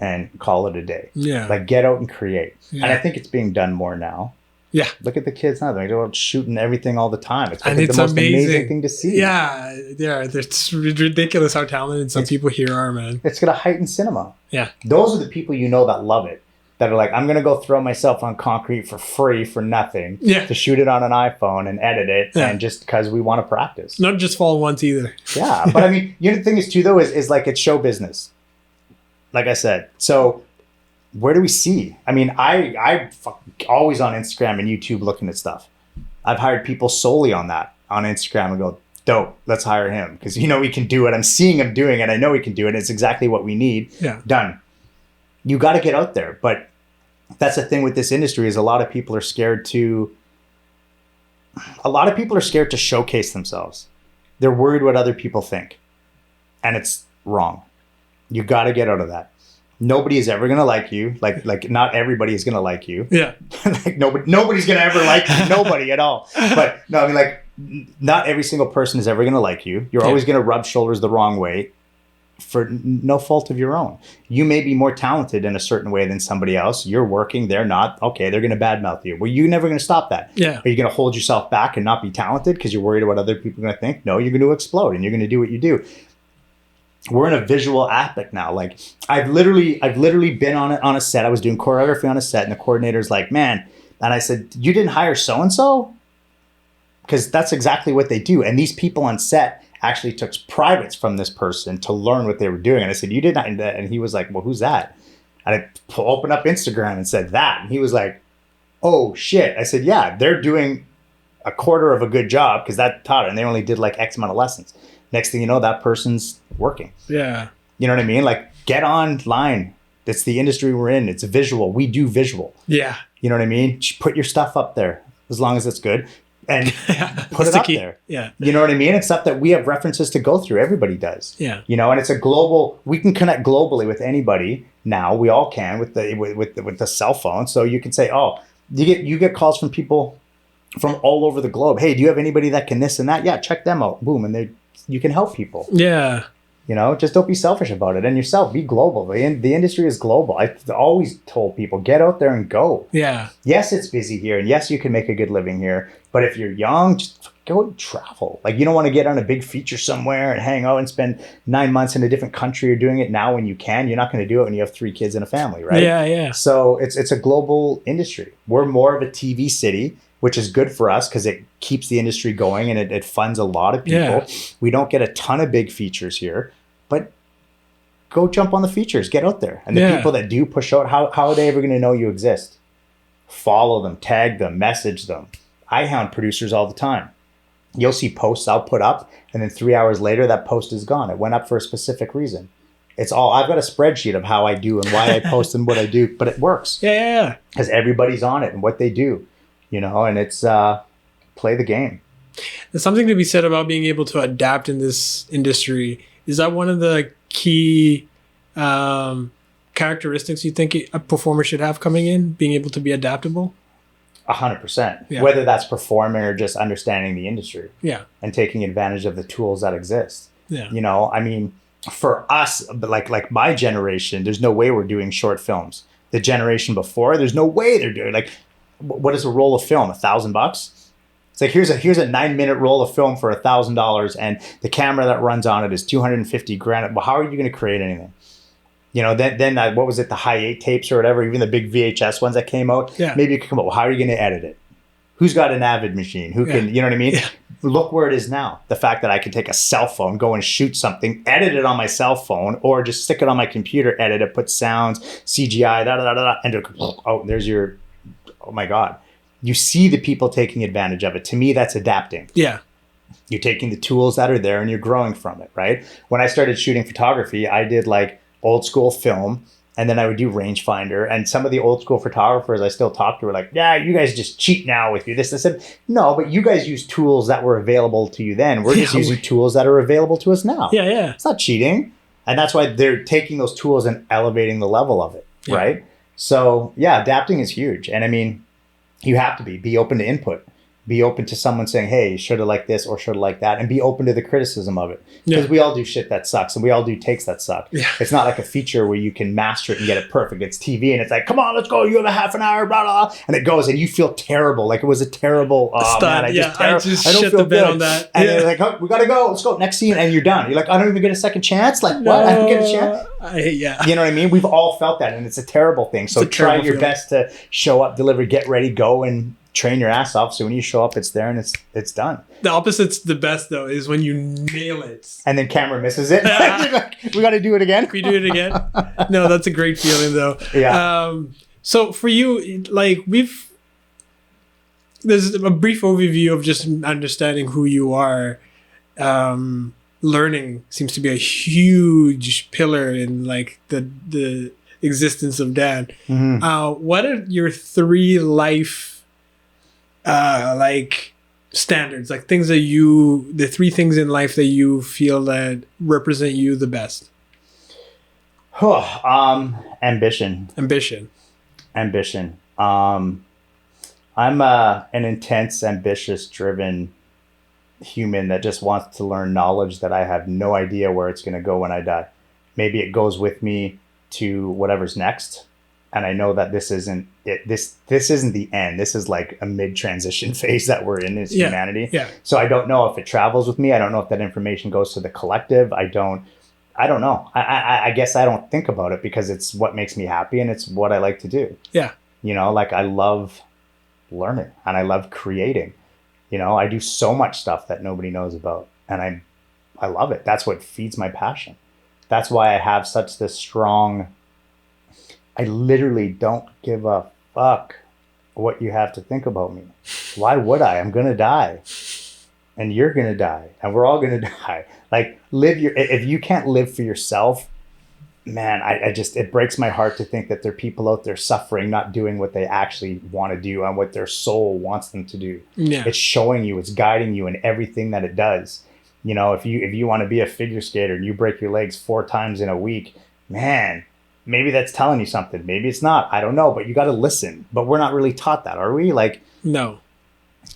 C: and call it a day.
A: Yeah.
C: Like get out and create.
A: Yeah.
C: And I think it's being done more now.
A: Yeah.
C: Look at the kids now. They're out shooting everything all the time. It's
A: and
C: like
A: it's
C: the most
A: amazing
C: thing to see.
A: Yeah. Yeah. It's ridiculous how talented some people here are, man.
C: It's going to heighten cinema.
A: Yeah.
C: Those are the people you know that love it. That are like, I'm going to go throw myself on concrete for free for nothing to shoot it on an iPhone and edit it. And just because we want to practice.
A: Not just fall once either.
C: Yeah. But I mean, you know, the thing is too, though, is like it's show business. Like I said. So where do we see? I mean, I always on Instagram and YouTube looking at stuff. I've hired people solely on that on Instagram and go, dope, let's hire him. Because, you know, we can do it. I'm seeing him doing it. I know we can do it. It's exactly what we need.
A: Yeah.
C: Done. You got to get out there. But that's the thing with this industry is a lot of people are scared to showcase themselves. They're worried what other people think. And it's wrong. You got to get out of that. Nobody is ever going to like you. Like not everybody is going to like you.
A: Yeah.
C: Like nobody's going to ever like you. Nobody at all. But no, I mean, like not every single person is ever going to like you. You're always going to rub shoulders the wrong way. For no fault of your own. You may be more talented in a certain way than somebody else. You're working, they're not. Okay, they're going to badmouth you. Well, you're never going to stop that.
A: Yeah.
C: Are you going to hold yourself back and not be talented because you're worried about other people are going to think? No, you're going to explode and you're going to do what you do. We're in a visual epic now. Like I've literally been on a set. I was doing choreography on a set and the coordinator's like, man, and I said, you didn't hire so-and-so? Because that's exactly what they do. And these people on set actually took privates from this person to learn what they were doing. And I said, you did not. And he was like, well, who's that? And I opened up Instagram and said that. And he was like, oh shit. I said, yeah, they're doing a quarter of a good job because that taught it. And they only did like X amount of lessons. Next thing you know, that person's working.
A: Yeah.
C: You know what I mean? Like get online. That's the industry we're in. It's visual. We do visual.
A: Yeah.
C: You know what I mean? Put your stuff up there as long as it's good, and put it up there.
A: Yeah.
C: You know what I mean? It's stuff that we have references to go through. Everybody does.
A: Yeah.
C: You know, and it's a global. We can connect globally with anybody now. We all can with the cell phone. So you can say, oh, you get calls from people from all over the globe. Hey, do you have anybody that can this and that? Yeah, check them out. Boom, and you can help people.
A: Yeah.
C: You know, just don't be selfish about it. And yourself, be global. The industry is global. I always told people, get out there and go.
A: Yeah.
C: Yes, it's busy here. And yes, you can make a good living here. But if you're young, just go travel. Like, you don't want to get on a big feature somewhere and hang out and spend 9 months in a different country. You're doing it now when you can. You're not going to do it when you have 3 kids and a family, right?
A: Yeah, yeah.
C: So it's a global industry. We're more of a TV city, which is good for us because it keeps the industry going and it funds a lot of people.
A: Yeah.
C: We don't get a ton of big features here, but go jump on the features, get out there. And the people that do push out, how are they ever going to know you exist? Follow them, tag them, message them. I hound producers all the time. You'll see posts I'll put up, and then 3 hours later, that post is gone. It went up for a specific reason. It's all, I've got a spreadsheet of how I do and why I post and what I do, but it works.
A: Yeah.
C: Because everybody's on it and what they do, you know, and it's play the game.
A: There's something to be said about being able to adapt in this industry. Is that one of the key characteristics you think a performer should have coming in, being able to be adaptable?
C: 100%.
A: Yeah.
C: Whether that's performing or just understanding the industry.
A: Yeah.
C: And taking advantage of the tools that exist.
A: Yeah.
C: You know, I mean, for us, like my generation, there's no way we're doing short films. The generation before, there's no way they're doing, like, what is a roll of film? $1,000? It's like, here's a 9-minute roll of film for $1,000, and the camera that runs on it is 250 grand. Well, how are you going to create anything? You know, then what was it? The high 8 tapes or whatever, even the big VHS ones that came out.
A: Yeah.
C: Maybe you could come up. Well, how are you going to edit it? Who's got an Avid machine? Who can, you know what I mean?
A: Yeah.
C: Look where it is now. The fact that I can take a cell phone, go and shoot something, edit it on my cell phone, or just stick it on my computer, edit it, put sounds, CGI, and there's your, oh my God. You see the people taking advantage of it. To me, that's adapting.
A: Yeah.
C: You're taking the tools that are there and you're growing from it, right? When I started shooting photography, I did like old school film, and then I would do rangefinder. And some of the old school photographers I still talk to were like, yeah, you guys just cheat now with you. This. I said, no, but you guys use tools that were available to you then. We're just using tools that are available to us now.
A: Yeah, yeah.
C: It's not cheating. And that's why they're taking those tools and elevating the level of it, right? So yeah, adapting is huge. And I mean, you have to be open to input. Be open to someone saying, hey, should have liked this or should have liked that, and be open to the criticism of it. Because we all do shit that sucks, and we all do takes that suck. Yeah. It's not like a feature where you can master it and get it perfect. It's TV, and it's like, come on, let's go. You have a half an hour, blah, blah, and it goes, and you feel terrible. Like it was a terrible,
A: Stunt.
C: Man, I
A: just
C: don't
A: shit
C: feel
A: the bed
C: good.
A: on that.
C: And they're like, oh, we got to go. Let's go. Next scene, and you're done. You're like, I don't even get a second chance? Like, what? I don't get a chance?
A: Yeah.
C: You know what I mean? We've all felt that, and it's a terrible thing. So try your best to show up, deliver, get ready, go, and train your ass off, so when you show up, it's there and it's done.
A: The opposite's the best though, is when you nail it
C: and then camera misses it. Like, we got to do it again.
A: We do it again. No, that's a great feeling though.
C: Yeah.
A: So for you, like there's a brief overview of just understanding who you are. Learning seems to be a huge pillar in like the existence of Dan. Mm-hmm. What are your 3 life like standards, like things that the 3 things in life that you feel that represent you the best?
C: Ambition. I'm an intense, ambitious, driven human that just wants to learn knowledge that I have no idea where it's going to go when I die. Maybe it goes with me to whatever's next. And I know that this isn't it. This isn't the end. This is like a mid-transition phase that we're in as humanity. Yeah. So I don't know if it travels with me. I don't know if that information goes to the collective. I don't know. I guess I don't think about it because it's what makes me happy and it's what I like to do. Yeah. You know, like I love learning and I love creating. You know, I do so much stuff that nobody knows about, and I love it. That's what feeds my passion. That's why I have such this strong. I literally don't give a fuck what you have to think about me. Why would I? I'm going to die. And you're going to die. And we're all going to die. Like, if you can't live for yourself, man, I just, it breaks my heart to think that there are people out there suffering, not doing what they actually want to do and what their soul wants them to do.
A: Yeah.
C: It's showing you, it's guiding you in everything that it does. You know, if you want to be a figure skater and you break your legs 4 times in a week, man, maybe that's telling you something. Maybe it's not. I don't know, but you got to listen. But we're not really taught that, are we? Like,
A: No.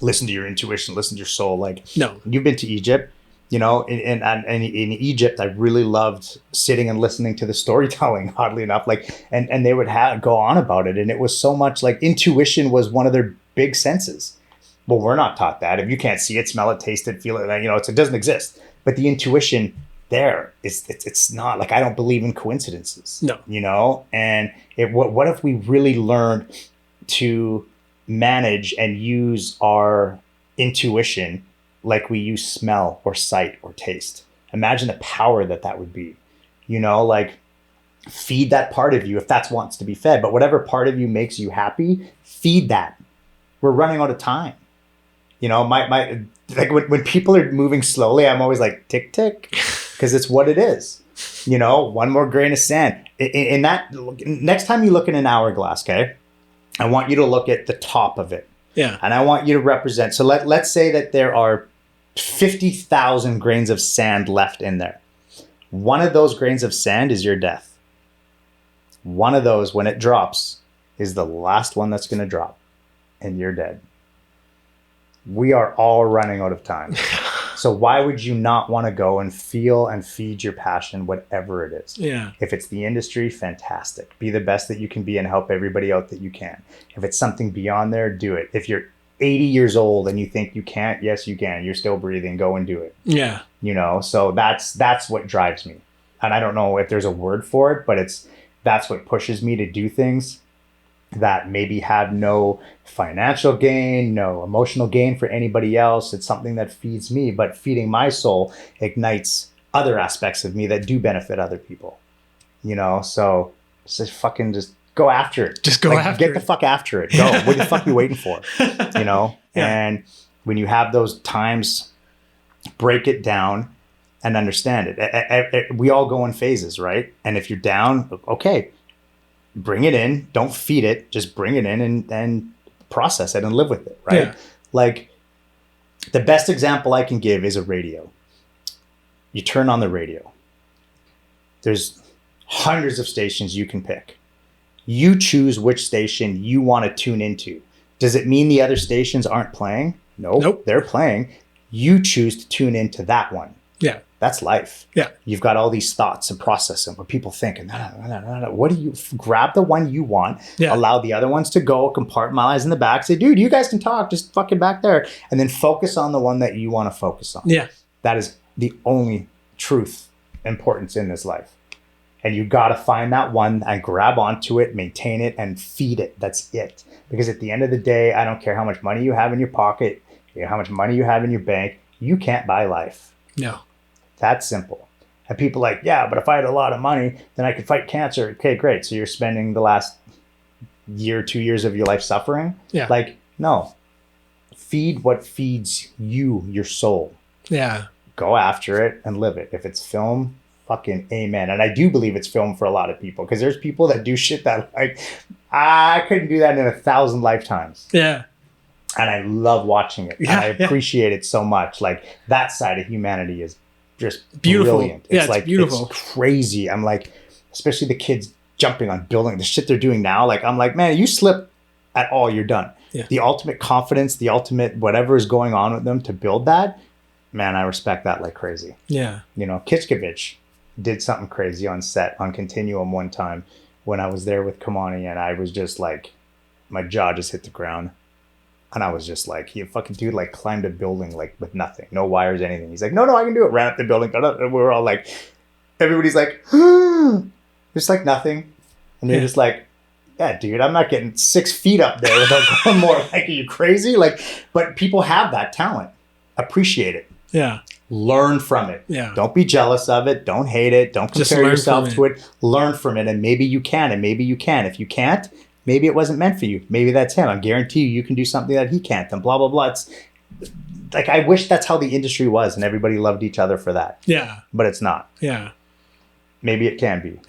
C: listen to your intuition, listen to your soul. Like,
A: No.
C: you've been to Egypt, you know, in Egypt, I really loved sitting and listening to the storytelling, oddly enough, like, and they would go on about it. And it was so much like intuition was one of their big senses. Well, we're not taught that. If you can't see it, smell it, taste it, feel it, you know, it doesn't exist. But the intuition there it's not like, I don't believe in coincidences.
A: No.
C: You know, and what if we really learned to manage and use our intuition like we use smell or sight or taste? Imagine the power that would be. You know, like, feed that part of you if that wants to be fed. But whatever part of you makes you happy, feed that. We're running out of time. You know, my like when people are moving slowly, I'm always like, tick, tick, because it's what it is. You know, one more grain of sand. In that, next time you look in an hourglass, okay, I want you to look at the top of it.
A: Yeah.
C: And I want you to represent. So let's say that there are 50,000 grains of sand left in there. One of those grains of sand is your death. One of those, when it drops, is the last one that's going to drop, and you're dead. We are all running out of time. So why would you not want to go and feel and feed your passion, whatever it is?
A: Yeah.
C: If it's the industry, fantastic. Be the best that you can be and help everybody out that you can. If it's something beyond there, do it. If you're 80 years old and you think you can't, yes, you can. You're still breathing. Go and do it.
A: Yeah.
C: You know, so that's what drives me. And I don't know if there's a word for it, but that's what pushes me to do things that maybe have no financial gain, no emotional gain for anybody else. It's something that feeds me, but feeding my soul ignites other aspects of me that do benefit other people. You know, so just go after it.
A: Just go after
C: Get
A: it.
C: the fuck after it. Go. What the fuck are you waiting for? You know?
A: Yeah.
C: And when you have those times, break it down and understand it. We all go in phases, right? And if you're down, okay, bring it in. Don't feed it. Just bring it in and process it and live with it, right?
A: Yeah.
C: Like, the best example I can give is a radio. You turn on the radio. There's hundreds of stations you can pick. You choose which station you want to tune into. Does it mean the other stations aren't playing? Nope. They're playing. You choose to tune into that one.
A: Yeah.
C: That's life.
A: Yeah.
C: You've got all these thoughts and process and what people think. And what do you grab the one you want?
A: Yeah.
C: Allow the other ones to go, compartmentalize in the back. Say, dude, you guys can talk. Just fucking back there. And then focus on the one that you want to focus on.
A: Yeah.
C: That is the only truth importance in this life. And you got to find that one and grab onto it, maintain it, and feed it. That's it. Because at the end of the day, I don't care how much money you have in your pocket, how much money you have in your bank, you can't buy life.
A: No.
C: That's simple. And people are like, yeah, but if I had a lot of money, then I could fight cancer. Okay, great. So you're spending the last year, 2 years of your life suffering?
A: Yeah.
C: Like, no. Feed what feeds you, your soul.
A: Yeah.
C: Go after it and live it. If it's film, fucking amen. And I do believe it's film for a lot of people, because there's people that do shit that, like, I couldn't do that in 1,000 lifetimes.
A: Yeah.
C: And I love watching it.
A: Yeah,
C: and I appreciate it so much. Like, that side of humanity is just
A: Beautiful.
C: brilliant.
A: Yeah, it's
C: like
A: beautiful.
C: It's crazy. I'm like, especially the kids jumping on building, the shit they're doing now. Like, I'm like, man, you slip at all, you're done.
A: Yeah.
C: The ultimate confidence, the ultimate whatever is going on with them to build that, man, I respect that like crazy.
A: Yeah.
C: You know, Kitschkevich did something crazy on set on Continuum one time when I was there with Kamani, and I was just like, my jaw just hit the ground. And I was just like, he fucking dude like climbed a building like with nothing, no wires, anything. He's like, no, I can do it. Ran up the building. And we were all like, everybody's like, just like nothing. And you're just like, yeah, dude, I'm not getting 6 feet up there without going more. Like, are you crazy? Like, but people have that talent. Appreciate it.
A: Yeah.
C: Learn from it.
A: Yeah.
C: Don't be jealous of it. Don't hate it. Don't
A: Just
C: compare
A: learn
C: yourself
A: from
C: to it. Learn from it. And maybe you can, and maybe you can. If you can't, maybe it wasn't meant for you. Maybe that's him. I guarantee you can do something that he can't, and blah, blah, blah. It's like, I wish that's how the industry was and everybody loved each other for that.
A: Yeah.
C: But it's not.
A: Yeah.
C: Maybe it can be.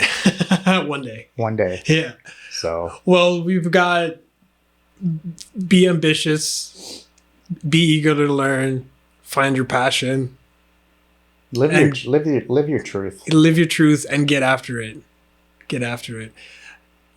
A: One day.
C: One day.
A: Yeah.
C: So.
A: Well, we've got be ambitious, be eager to learn, find your passion,
C: Live your truth.
A: live your truth, and get after it. Get after it.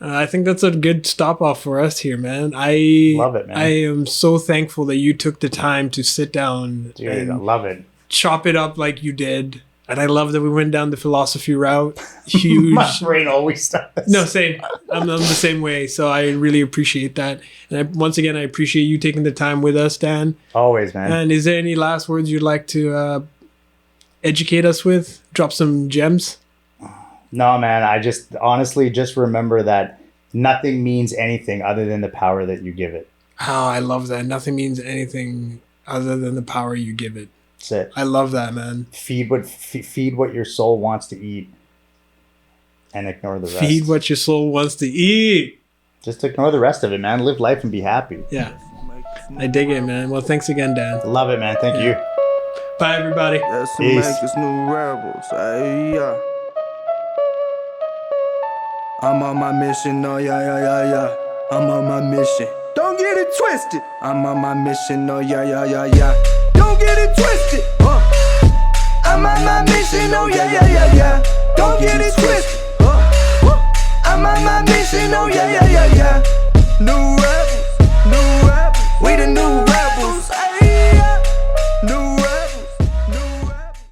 A: I think that's a good stop off for us here, man. I
C: love it, man.
A: I am so thankful that you took the time to sit down
C: Dude,
A: and
C: I love it.
A: chop it up like you did. And I love that we went down the philosophy route. Huge.
C: My brain always does.
A: No, same. I'm the same way. So I really appreciate that. And once again, I appreciate you taking the time with us, Dan.
C: Always, man.
A: And is there any last words you'd like to educate us with? Drop some gems?
C: No, man. I just honestly just remember that nothing means anything other than the power that you give it.
A: Oh, I love that. Nothing means anything other than the power you give it.
C: That's it.
A: I love that, man.
C: Feed what your soul wants to eat, and ignore the rest.
A: Feed what your soul wants to eat.
C: Just ignore the rest of it, man. Live life and be happy.
A: Yeah. I dig it, man. Well, thanks again, Dan.
C: Love it, man. Thank you.
A: Bye, everybody.
B: That's to
C: Peace.
B: make us new rebels. Ay, yeah. I'm on my mission, oh yeah, yeah, yeah, yeah. I'm on my mission. Don't get it twisted. I'm on my mission, oh yeah, yeah, yeah, yeah. Don't get it twisted. I'm on my mission, oh yeah, yeah, yeah, yeah. Don't get it twisted. I'm on my mission, oh